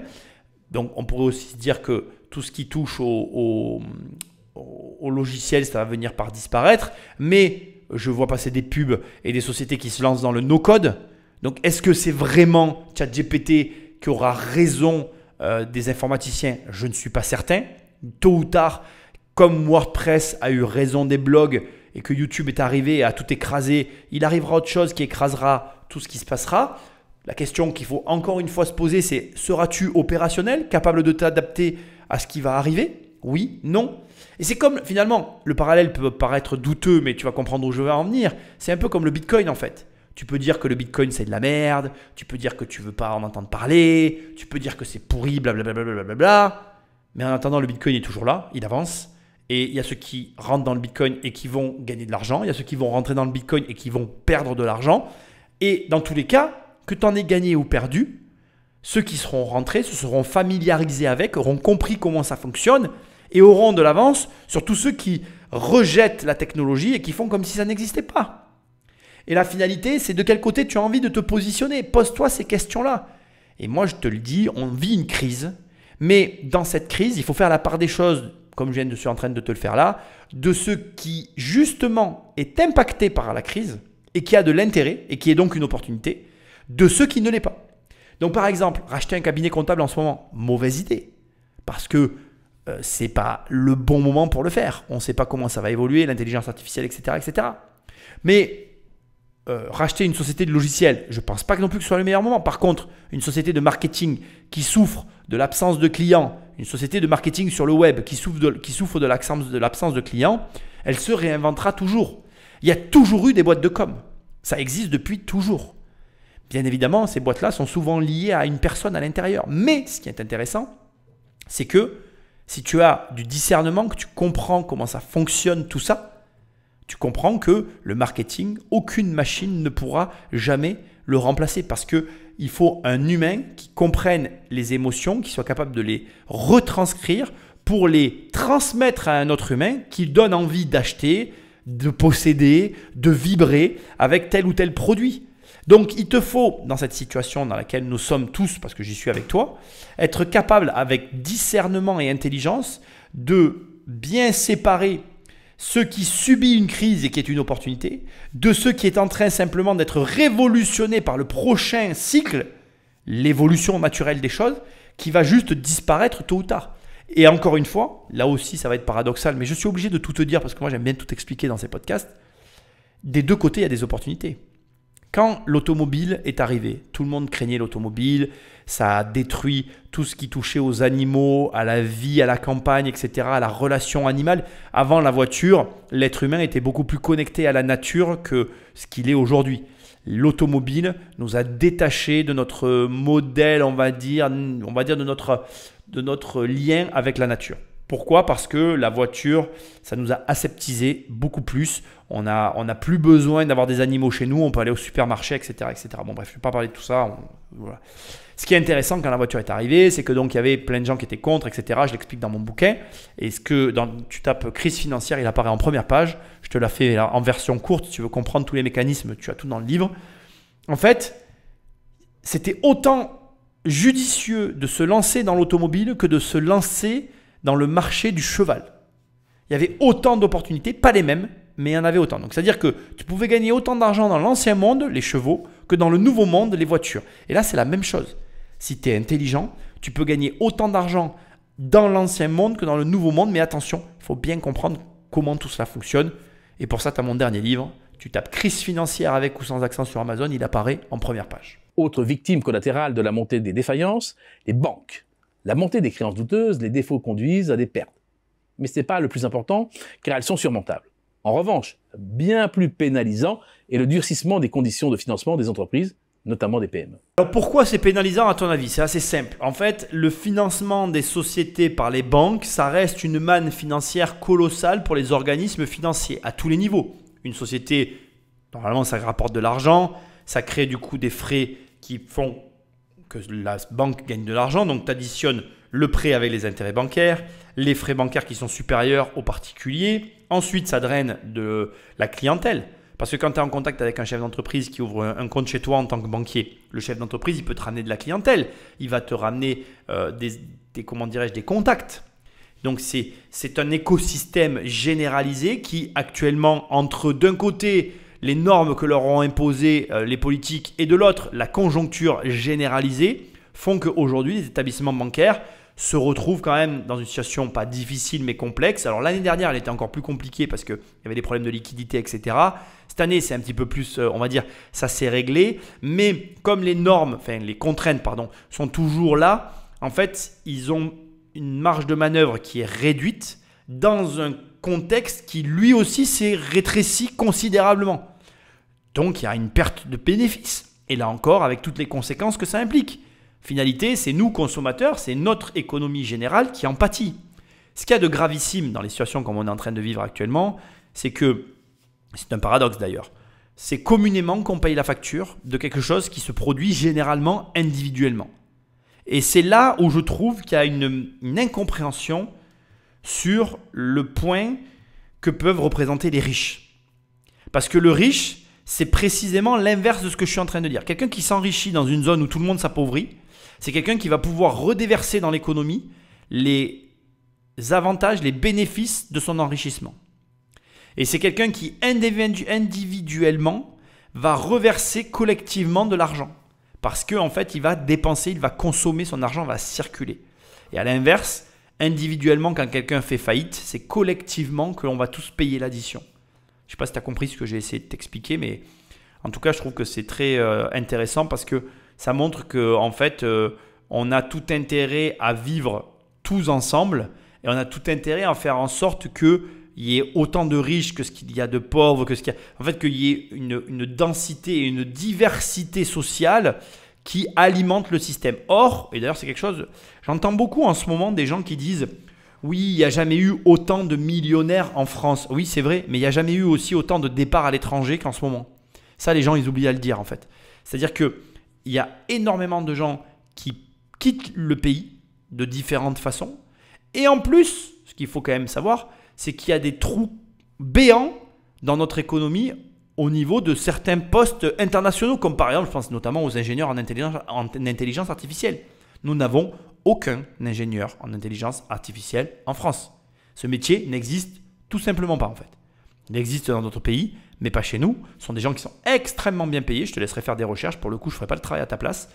Donc, on pourrait aussi se dire que tout ce qui touche au logiciel, ça va venir par disparaître. Mais je vois passer des pubs et des sociétés qui se lancent dans le no-code. Donc, est-ce que c'est vraiment ChatGPT qui aura raison des informaticiens? Je ne suis pas certain. Tôt ou tard, comme WordPress a eu raison des blogs et que YouTube est arrivé et a tout écrasé, il arrivera autre chose qui écrasera tout ce qui se passera. La question qu'il faut encore une fois se poser, c'est seras-tu opérationnel, capable de t'adapter à ce qui va arriver? Oui, non. Et c'est comme, finalement, le parallèle peut paraître douteux, mais tu vas comprendre où je veux en venir. C'est un peu comme le Bitcoin en fait. Tu peux dire que le Bitcoin c'est de la merde, tu peux dire que tu veux pas en entendre parler, tu peux dire que c'est pourri, blablabla, blablabla. Mais en attendant, le Bitcoin est toujours là, il avance. Et il y a ceux qui rentrent dans le Bitcoin et qui vont gagner de l'argent. Il y a ceux qui vont rentrer dans le Bitcoin et qui vont perdre de l'argent. Et dans tous les cas, que tu en aies gagné ou perdu, ceux qui seront rentrés se seront familiarisés avec, auront compris comment ça fonctionne et auront de l'avance sur tous ceux qui rejettent la technologie et qui font comme si ça n'existait pas. Et la finalité, c'est de quel côté tu as envie de te positionner. Pose-toi ces questions-là. Et moi, je te le dis, on vit une crise. Mais dans cette crise, il faut faire la part des choses, comme je suis en train de te le faire là, de ce qui justement est impacté par la crise et qui a de l'intérêt et qui est donc une opportunité, de ceux qui ne l'est pas. Donc par exemple, racheter un cabinet comptable en ce moment, mauvaise idée. Parce que ce n'est pas le bon moment pour le faire. On ne sait pas comment ça va évoluer, l'intelligence artificielle, etc. etc. Mais racheter une société de logiciels, je ne pense pas que non plus que ce soit le meilleur moment. Par contre, une société de marketing qui souffre de l'absence de clients, une société de marketing sur le web qui souffre de l'absence de clients, elle se réinventera toujours. Il y a toujours eu des boîtes de com. Ça existe depuis toujours. Bien évidemment, ces boîtes-là sont souvent liées à une personne à l'intérieur. Mais ce qui est intéressant, c'est que si tu as du discernement, que tu comprends comment ça fonctionne tout ça, tu comprends que le marketing, aucune machine ne pourra jamais le remplacer parce qu'il faut un humain qui comprenne les émotions, qui soit capable de les retranscrire pour les transmettre à un autre humain qui donne envie d'acheter, de posséder, de vibrer avec tel ou tel produit. Donc, il te faut, dans cette situation dans laquelle nous sommes tous, parce que j'y suis avec toi, être capable avec discernement et intelligence de bien séparer ce qui subit une crise et qui est une opportunité, de ce qui est en train simplement d'être révolutionné par le prochain cycle, l'évolution naturelle des choses, qui va juste disparaître tôt ou tard. Et encore une fois, là aussi ça va être paradoxal, mais je suis obligé de tout te dire parce que moi j'aime bien tout expliquer dans ces podcasts. Des deux côtés, il y a des opportunités. Quand l'automobile est arrivée, tout le monde craignait l'automobile, ça a détruit tout ce qui touchait aux animaux, à la vie, à la campagne, etc., à la relation animale. Avant la voiture, l'être humain était beaucoup plus connecté à la nature que ce qu'il est aujourd'hui. L'automobile nous a détachés de notre modèle, on va dire de notre lien avec la nature. Pourquoi? Parce que la voiture, ça nous a aseptisé beaucoup plus. On n'a plus besoin d'avoir des animaux chez nous. On peut aller au supermarché, etc. etc. Bon bref, je ne vais pas parler de tout ça. Voilà. Ce qui est intéressant quand la voiture est arrivée, c'est que donc il y avait plein de gens qui étaient contre, etc. Je l'explique dans mon bouquin. Et tu tapes crise financière, il apparaît en première page. Je te la fais en version courte. Si tu veux comprendre tous les mécanismes, tu as tout dans le livre. En fait, c'était autant judicieux de se lancer dans l'automobile que de se lancer dans le marché du cheval. Il y avait autant d'opportunités, pas les mêmes, mais il y en avait autant. Donc, c'est-à-dire que tu pouvais gagner autant d'argent dans l'ancien monde, les chevaux, que dans le nouveau monde, les voitures. Et là, c'est la même chose. Si tu es intelligent, tu peux gagner autant d'argent dans l'ancien monde que dans le nouveau monde. Mais attention, il faut bien comprendre comment tout cela fonctionne. Et pour ça, tu as mon dernier livre. Tu tapes crise financière avec ou sans accent sur Amazon, il apparaît en première page. Autre victime collatérale de la montée des défaillances, les banques. La montée des créances douteuses, les défauts conduisent à des pertes. Mais ce n'est pas le plus important, car elles sont surmontables. En revanche, bien plus pénalisant est le durcissement des conditions de financement des entreprises, notamment des PME. Alors pourquoi c'est pénalisant à ton avis? C'est assez simple. En fait, le financement des sociétés par les banques, ça reste une manne financière colossale pour les organismes financiers à tous les niveaux. Une société, normalement, ça rapporte de l'argent, ça crée du coup des frais qui font que la banque gagne de l'argent. Donc, tu additionnes le prêt avec les intérêts bancaires, les frais bancaires qui sont supérieurs aux particuliers. Ensuite, ça draine de la clientèle Parce que quand tu es en contact avec un chef d'entreprise qui ouvre un compte chez toi en tant que banquier, le chef d'entreprise, il peut te ramener de la clientèle. Il va te ramener des contacts. Donc, c'est un écosystème généralisé qui, actuellement, entre d'un côté, les normes que leur ont imposées les politiques et de l'autre, la conjoncture généralisée, font qu'aujourd'hui, les établissements bancaires se retrouvent quand même dans une situation pas difficile mais complexe. Alors l'année dernière, elle était encore plus compliquée parce qu'il y avait des problèmes de liquidité, etc. Cette année, c'est un petit peu plus, on va dire, ça s'est réglé. Mais comme les normes, enfin les contraintes, pardon, sont toujours là, en fait, ils ont une marge de manœuvre qui est réduite dans un contexte qui lui aussi s'est rétréci considérablement. Donc il y a une perte de bénéfices. Et là encore, avec toutes les conséquences que ça implique. Finalité, c'est nous consommateurs, c'est notre économie générale qui en pâtit. Ce qu'il y a de gravissime dans les situations comme on est en train de vivre actuellement, c'est que, c'est un paradoxe d'ailleurs, c'est communément qu'on paye la facture de quelque chose qui se produit généralement individuellement. Et c'est là où je trouve qu'il y a une incompréhension sur le point que peuvent représenter les riches. Parce que le riche, c'est précisément l'inverse de ce que je suis en train de dire. Quelqu'un qui s'enrichit dans une zone où tout le monde s'appauvrit, c'est quelqu'un qui va pouvoir redéverser dans l'économie les avantages, les bénéfices de son enrichissement. Et c'est quelqu'un qui individuellement va reverser collectivement de l'argent. Parce qu'en fait, il va dépenser, il va consommer, son argent va circuler. Et à l'inverse, individuellement, quand quelqu'un fait faillite, c'est collectivement que l'on va tous payer l'addition. Je ne sais pas si tu as compris ce que j'ai essayé de t'expliquer, mais en tout cas, je trouve que c'est très intéressant parce que ça montre qu'en fait, on a tout intérêt à vivre tous ensemble et on a tout intérêt à faire en sorte qu'il y ait autant de riches que ce qu'il y a de pauvres, en fait, qu'il y ait une densité et une diversité sociale qui alimente le système. Or, et d'ailleurs c'est quelque chose, j'entends beaucoup en ce moment des gens qui disent « Oui, il n'y a jamais eu autant de millionnaires en France. » Oui, c'est vrai, mais il n'y a jamais eu aussi autant de départs à l'étranger qu'en ce moment. Ça, les gens, ils oublient à le dire en fait. C'est-à-dire qu'il y a énormément de gens qui quittent le pays de différentes façons. Et en plus, ce qu'il faut quand même savoir, c'est qu'il y a des trous béants dans notre économie au niveau de certains postes internationaux, comme par exemple, je pense notamment aux ingénieurs en intelligence artificielle. Nous n'avons aucun ingénieur en intelligence artificielle en France. Ce métier n'existe tout simplement pas en fait. Il existe dans d'autres pays, mais pas chez nous. Ce sont des gens qui sont extrêmement bien payés. Je te laisserai faire des recherches. Pour le coup, je ne ferai pas le travail à ta place.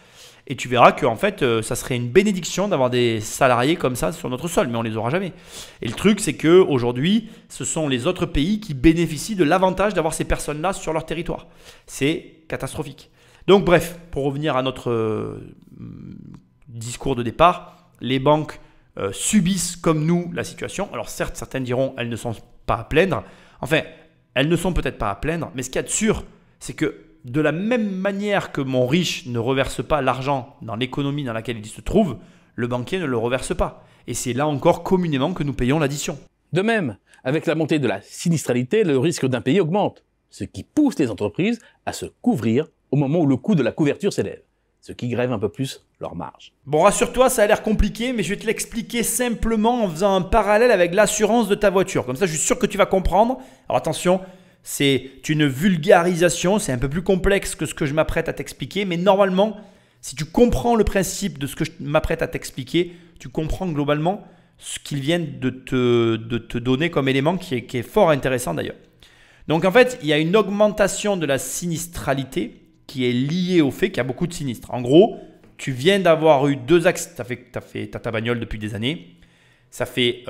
Et tu verras que en fait, ça serait une bénédiction d'avoir des salariés comme ça sur notre sol, mais on ne les aura jamais. Et le truc, c'est qu'aujourd'hui, ce sont les autres pays qui bénéficient de l'avantage d'avoir ces personnes-là sur leur territoire. C'est catastrophique. Donc bref, pour revenir à notre discours de départ, les banques subissent comme nous la situation. Alors certes, certaines diront elles ne sont pas à plaindre. Enfin, elles ne sont peut-être pas à plaindre, mais ce qu'il y a de sûr, c'est que de la même manière que mon riche ne reverse pas l'argent dans l'économie dans laquelle il se trouve, le banquier ne le reverse pas. Et c'est là encore communément que nous payons l'addition. De même, avec la montée de la sinistralité, le risque d'impayé augmente, ce qui pousse les entreprises à se couvrir au moment où le coût de la couverture s'élève, ce qui grève un peu plus leur marge. Bon, rassure-toi, ça a l'air compliqué, mais je vais te l'expliquer simplement en faisant un parallèle avec l'assurance de ta voiture. Comme ça, je suis sûr que tu vas comprendre. Alors attention, c'est une vulgarisation, c'est un peu plus complexe que ce que je m'apprête à t'expliquer, mais normalement, si tu comprends le principe de ce que je m'apprête à t'expliquer, tu comprends globalement ce qu'ils viennent de te donner comme élément qui est fort intéressant d'ailleurs. Donc en fait, il y a une augmentation de la sinistralité qui est liée au fait qu'il y a beaucoup de sinistres. En gros, tu viens d'avoir eu 2 accidents, t'as ta bagnole depuis des années, ça fait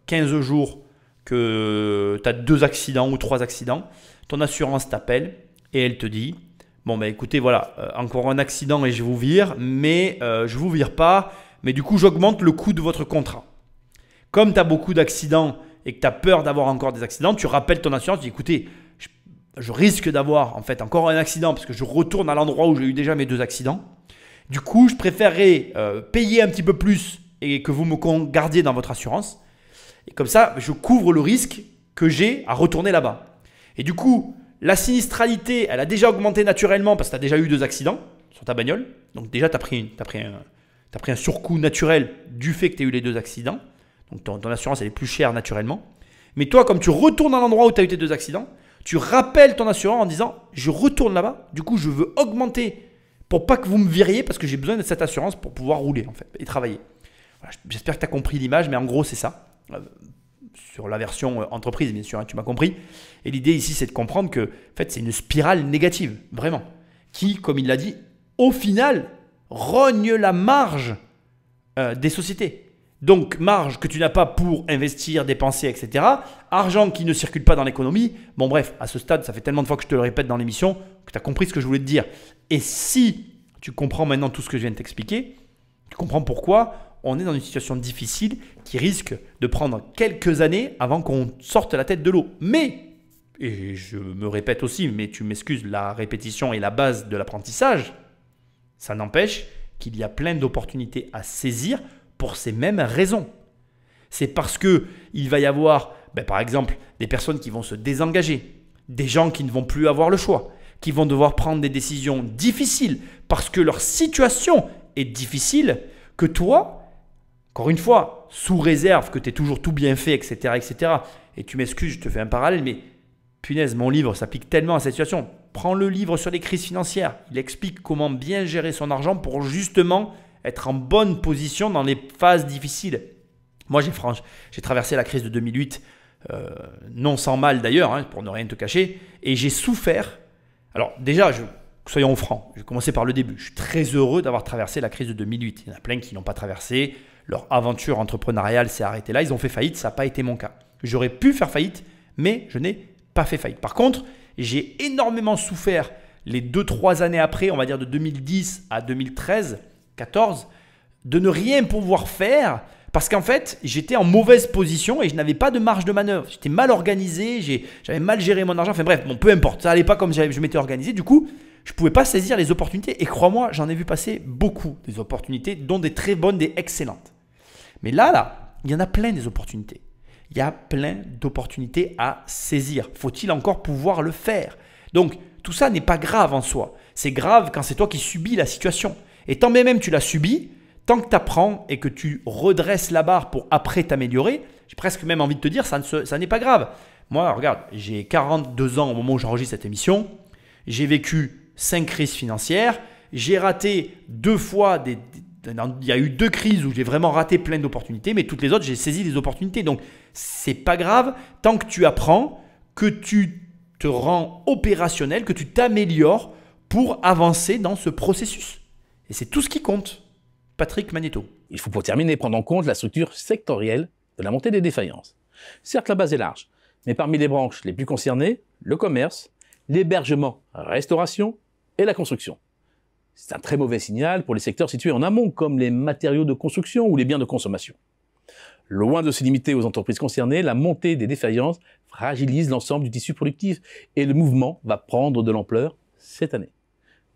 15 jours que tu as 2 accidents ou 3 accidents, ton assurance t'appelle et elle te dit « Bon, ben écoutez, voilà, encore un accident et je vous vire, mais je ne vous vire pas, mais du coup, j'augmente le coût de votre contrat. » Comme tu as beaucoup d'accidents et que tu as peur d'avoir encore des accidents, tu rappelles ton assurance, tu dis « Écoutez, je risque d'avoir en fait encore un accident parce que je retourne à l'endroit où j'ai eu déjà mes 2 accidents. Du coup, je préférerais payer un petit peu plus et que vous me gardiez dans votre assurance. Et comme ça, je couvre le risque que j'ai à retourner là-bas. Et du coup, la sinistralité, elle a déjà augmenté naturellement parce que tu as déjà eu 2 accidents sur ta bagnole. Donc déjà, tu as pris un surcoût naturel du fait que tu as eu les 2 accidents. Donc ton assurance, elle est plus chère naturellement. Mais toi, comme tu retournes à l'endroit où tu as eu tes 2 accidents, Tu rappelles ton assureur en disant « Je retourne là-bas, du coup, je veux augmenter pour pas que vous me viriez parce que j'ai besoin de cette assurance pour pouvoir rouler en fait, et travailler. » Voilà, j'espère que tu as compris l'image, mais en gros, c'est ça. Sur la version entreprise, bien sûr, hein, tu m'as compris. Et l'idée ici, c'est de comprendre que en fait, c'est une spirale négative, vraiment, qui, comme il l'a dit, au final, rogne la marge des sociétés. Donc, marge que tu n'as pas pour investir, dépenser, etc. Argent qui ne circule pas dans l'économie. Bon, bref, à ce stade, ça fait tellement de fois que je te le répète dans l'émission que tu as compris ce que je voulais te dire. Et si tu comprends maintenant tout ce que je viens de t'expliquer, tu comprends pourquoi on est dans une situation difficile qui risque de prendre quelques années avant qu'on sorte la tête de l'eau. Mais, et je me répète aussi, mais tu m'excuses, la répétition est la base de l'apprentissage. Ça n'empêche qu'il y a plein d'opportunités à saisir pour ces mêmes raisons. C'est parce qu'il va y avoir, par exemple, des personnes qui vont se désengager, des gens qui ne vont plus avoir le choix, qui vont devoir prendre des décisions difficiles parce que leur situation est difficile, que toi, encore une fois, sous réserve que tu aies toujours tout bien fait, etc., etc. Et tu m'excuses, je te fais un parallèle, mais punaise, mon livre s'applique tellement à cette situation. Prends le livre sur les crises financières. Il explique comment bien gérer son argent pour justement être en bonne position dans les phases difficiles. Moi, j'ai traversé la crise de 2008, non sans mal d'ailleurs, hein, pour ne rien te cacher, et j'ai souffert. Alors déjà, soyons francs, je vais commencer par le début. Je suis très heureux d'avoir traversé la crise de 2008. Il y en a plein qui n'ont pas traversé. Leur aventure entrepreneuriale s'est arrêtée là. Ils ont fait faillite, ça n'a pas été mon cas. J'aurais pu faire faillite, mais je n'ai pas fait faillite. Par contre, j'ai énormément souffert les 2-3 années après, on va dire de 2010 à 2013, 14, de ne rien pouvoir faire parce qu'en fait, j'étais en mauvaise position et je n'avais pas de marge de manœuvre. J'étais mal organisé, j'avais mal géré mon argent. Enfin bref, bon, peu importe, ça n'allait pas comme je m'étais organisé. Du coup, je ne pouvais pas saisir les opportunités. Et crois-moi, j'en ai vu passer beaucoup des opportunités, dont des très bonnes, des excellentes. Mais là, il y en a plein des opportunités. Il y a plein d'opportunités à saisir. Faut-il encore pouvoir le faire? Donc, tout ça n'est pas grave en soi. C'est grave quand c'est toi qui subis la situation. Et tant bien même tu l'as subi, tant que tu apprends et que tu redresses la barre pour après t'améliorer, j'ai presque même envie de te dire, ça n'est pas grave. Moi, regarde, j'ai 42 ans au moment où j'enregistre cette émission. J'ai vécu 5 crises financières. J'ai raté 2 fois il y a eu 2 crises où j'ai vraiment raté plein d'opportunités, mais toutes les autres, j'ai saisi des opportunités. Donc, c'est pas grave tant que tu apprends, que tu te rends opérationnel, que tu t'améliores pour avancer dans ce processus. Et c'est tout ce qui compte. Patrick Magnéto. Il faut pour terminer prendre en compte la structure sectorielle de la montée des défaillances. Certes, la base est large, mais parmi les branches les plus concernées, le commerce, l'hébergement, restauration et la construction. C'est un très mauvais signal pour les secteurs situés en amont, comme les matériaux de construction ou les biens de consommation. Loin de se limiter aux entreprises concernées, la montée des défaillances fragilise l'ensemble du tissu productif et le mouvement va prendre de l'ampleur cette année.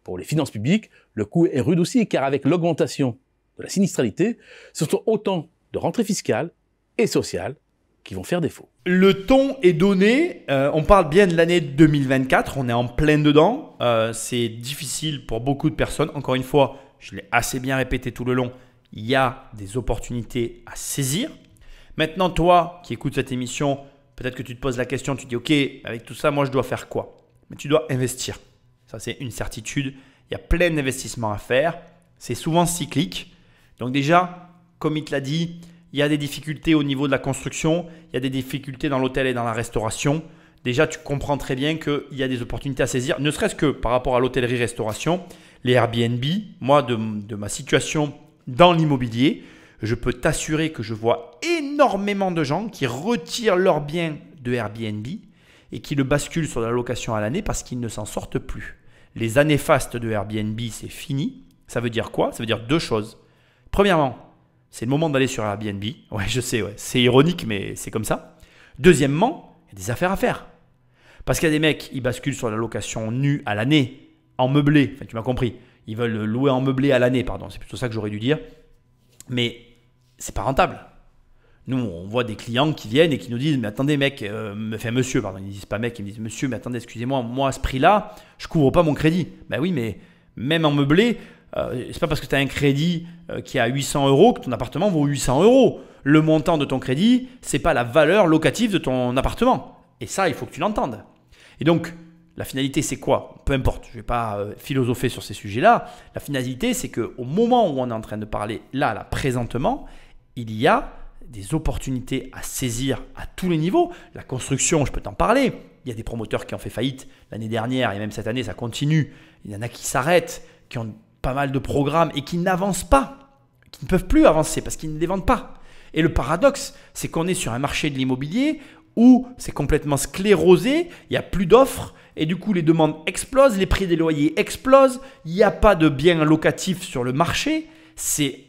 Pour les finances publiques, le coup est rude aussi, car avec l'augmentation de la sinistralité, ce sont autant de rentrées fiscales et sociales qui vont faire défaut. Le ton est donné, on parle bien de l'année 2024, on est en plein dedans, c'est difficile pour beaucoup de personnes. Encore une fois, je l'ai assez bien répété tout le long, il y a des opportunités à saisir. Maintenant, toi qui écoutes cette émission, peut-être que tu te poses la question, tu te dis « Ok, avec tout ça, moi je dois faire quoi ?» Mais tu dois investir. Ça, c'est une certitude. Il y a plein d'investissements à faire. C'est souvent cyclique. Donc déjà, comme il te l'a dit, il y a des difficultés au niveau de la construction. Il y a des difficultés dans l'hôtel et dans la restauration. Déjà, tu comprends très bien qu'il y a des opportunités à saisir, ne serait-ce que par rapport à l'hôtellerie-restauration, les Airbnb. Moi, de ma situation dans l'immobilier, je peux t'assurer que je vois énormément de gens qui retirent leurs biens de Airbnb et qui le basculent sur la location à l'année parce qu'ils ne s'en sortent plus. Les années fastes de Airbnb, c'est fini. Ça veut dire quoi? Ça veut dire 2 choses. Premièrement, c'est le moment d'aller sur Airbnb. Ouais, je sais, c'est ironique, mais c'est comme ça. Deuxièmement, il y a des affaires à faire. Parce qu'il y a des mecs, ils basculent sur la location nue à l'année, en meublé. Enfin, tu m'as compris. Ils veulent louer en meublé à l'année, pardon. C'est plutôt ça que j'aurais dû dire. Mais c'est pas rentable. Nous, on voit des clients qui viennent et qui nous disent « Mais attendez mec, monsieur, pardon, ils ne disent pas mec, ils me disent « Monsieur, mais attendez, excusez-moi, moi à ce prix-là, je ne couvre pas mon crédit. » Ben oui, mais même en meublé, c'est pas parce que tu as un crédit qui est à 800 € que ton appartement vaut 800 €. Le montant de ton crédit, ce n'est pas la valeur locative de ton appartement. Et ça, il faut que tu l'entendes. Et donc, la finalité, c'est quoi? Peu importe, je ne vais pas philosopher sur ces sujets-là. La finalité, c'est qu'au moment où on est en train de parler, là, présentement, il y a des opportunités à saisir à tous les niveaux. La construction, je peux t'en parler. Il y a des promoteurs qui ont fait faillite l'année dernière et même cette année, ça continue. Il y en a qui s'arrêtent, qui ont pas mal de programmes et qui n'avancent pas, qui ne peuvent plus avancer parce qu'ils ne les vendent pas. Et le paradoxe, c'est qu'on est sur un marché de l'immobilier où c'est complètement sclérosé, il n'y a plus d'offres et du coup les demandes explosent, les prix des loyers explosent, il n'y a pas de biens locatifs sur le marché.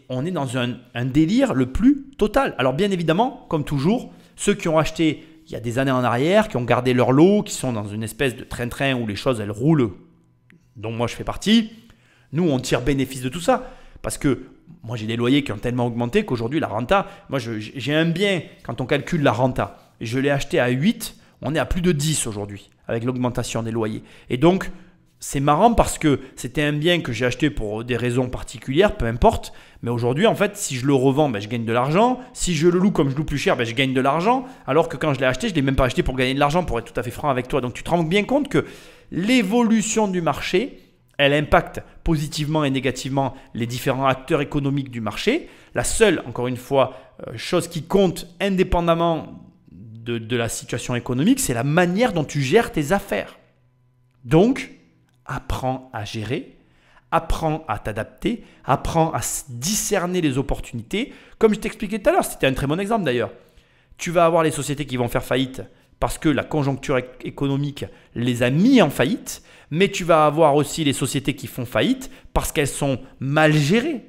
On est dans un délire le plus total. Alors bien évidemment, comme toujours, ceux qui ont acheté il y a des années en arrière, qui ont gardé leur lot, qui sont dans une espèce de train-train où les choses elles roulent, dont moi je fais partie, nous on tire bénéfice de tout ça. Parce que moi j'ai des loyers qui ont tellement augmenté qu'aujourd'hui la renta, moi j'ai un bien, quand on calcule la renta, je l'ai acheté à 8, on est à plus de 10 aujourd'hui avec l'augmentation des loyers. Et donc c'est marrant parce que c'était un bien que j'ai acheté pour des raisons particulières, peu importe. Mais aujourd'hui, en fait, si je le revends, je gagne de l'argent. Si je le loue comme je loue plus cher, je gagne de l'argent. Alors que quand je l'ai acheté, je ne l'ai même pas acheté pour gagner de l'argent, pour être tout à fait franc avec toi. Donc tu te rends bien compte que l'évolution du marché, elle impacte positivement et négativement les différents acteurs économiques du marché. La seule, encore une fois, chose qui compte indépendamment de la situation économique, c'est la manière dont tu gères tes affaires. Donc, apprends à gérer, apprends à t'adapter, apprends à discerner les opportunités. Comme je t'expliquais tout à l'heure, c'était un très bon exemple d'ailleurs. Tu vas avoir les sociétés qui vont faire faillite parce que la conjoncture économique les a mis en faillite, mais tu vas avoir aussi les sociétés qui font faillite parce qu'elles sont mal gérées.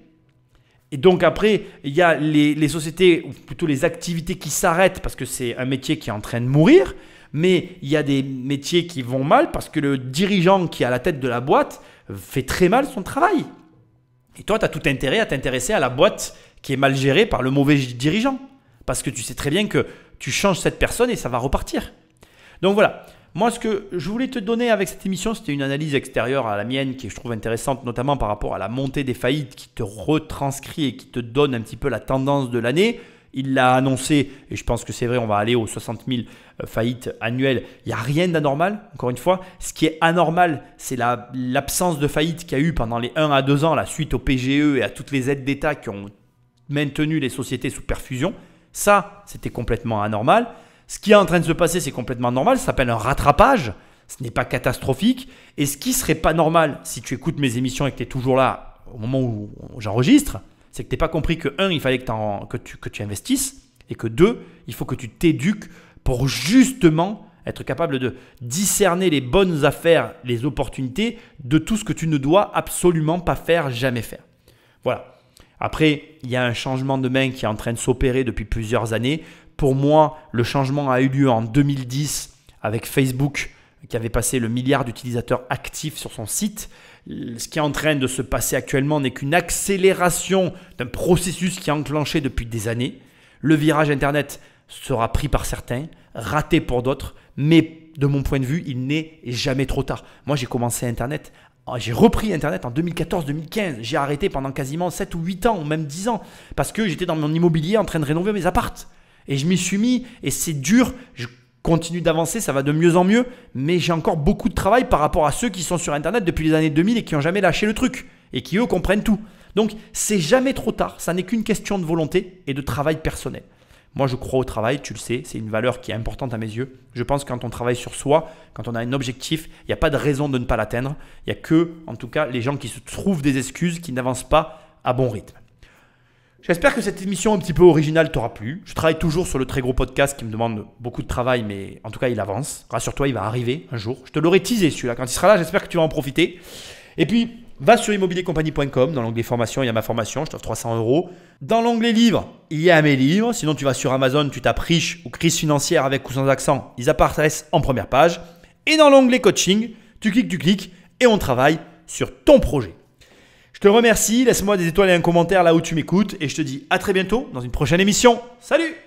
Et donc après, il y a les sociétés, ou plutôt les activités qui s'arrêtent parce que c'est un métier qui est en train de mourir. Mais il y a des métiers qui vont mal parce que le dirigeant qui est à la tête de la boîte fait très mal son travail. Et toi, tu as tout intérêt à t'intéresser à la boîte qui est mal gérée par le mauvais dirigeant. Parce que tu sais très bien que tu changes cette personne et ça va repartir. Donc voilà, moi ce que je voulais te donner avec cette émission, c'était une analyse extérieure à la mienne qui je trouve intéressante, notamment par rapport à la montée des faillites qui te retranscrit et qui te donne un petit peu la tendance de l'année. Il l'a annoncé, et je pense que c'est vrai, on va aller aux 60 000 faillites annuelles. Il n'y a rien d'anormal, encore une fois. Ce qui est anormal, c'est l'absence de faillite qu'il y a eu pendant les 1 à 2 ans, la suite au PGE et à toutes les aides d'État qui ont maintenu les sociétés sous perfusion. Ça, c'était complètement anormal. Ce qui est en train de se passer, c'est complètement normal. Ça s'appelle un rattrapage. Ce n'est pas catastrophique. Et ce qui ne serait pas normal, si tu écoutes mes émissions et que tu es toujours là au moment où j'enregistre, c'est que tu n'as pas compris que 1, il fallait que tu investisses et que 2, il faut que tu t'éduques pour justement être capable de discerner les bonnes affaires, les opportunités de tout ce que tu ne dois absolument pas faire, jamais faire. Voilà. Après, il y a un changement de main qui est en train de s'opérer depuis plusieurs années. Pour moi, le changement a eu lieu en 2010 avec Facebook qui avait passé le milliard d'utilisateurs actifs sur son site. Ce qui est en train de se passer actuellement n'est qu'une accélération d'un processus qui est enclenché depuis des années. Le virage Internet sera pris par certains, raté pour d'autres, mais de mon point de vue, il n'est jamais trop tard. Moi, j'ai commencé Internet, j'ai repris Internet en 2014-2015. J'ai arrêté pendant quasiment 7 ou 8 ans, ou même 10 ans, parce que j'étais dans mon immobilier en train de rénover mes appartes. Et je m'y suis mis, et c'est dur, je continue d'avancer, ça va de mieux en mieux, mais j'ai encore beaucoup de travail par rapport à ceux qui sont sur Internet depuis les années 2000 et qui n'ont jamais lâché le truc et qui eux comprennent tout. Donc c'est jamais trop tard, ça n'est qu'une question de volonté et de travail personnel. Moi je crois au travail, tu le sais, c'est une valeur qui est importante à mes yeux. Je pense que quand on travaille sur soi, quand on a un objectif, il n'y a pas de raison de ne pas l'atteindre. Il n'y a que, en tout cas, les gens qui se trouvent des excuses, qui n'avancent pas à bon rythme. J'espère que cette émission un petit peu originale t'aura plu. Je travaille toujours sur le très gros podcast qui me demande beaucoup de travail, mais en tout cas, il avance. Rassure-toi, il va arriver un jour. Je te l'aurai teasé celui-là. Quand il sera là, j'espère que tu vas en profiter. Et puis, va sur immobiliercompagnie.com. Dans l'onglet formation, il y a ma formation. Je t'offre 300 €. Dans l'onglet livres, il y a mes livres. Sinon, tu vas sur Amazon, tu tapes riche ou crise financière avec ou sans accent. Ils apparaissent en première page. Et dans l'onglet coaching, tu cliques et on travaille sur ton projet. Je te remercie, laisse-moi des étoiles et un commentaire là où tu m'écoutes et je te dis à très bientôt dans une prochaine émission. Salut!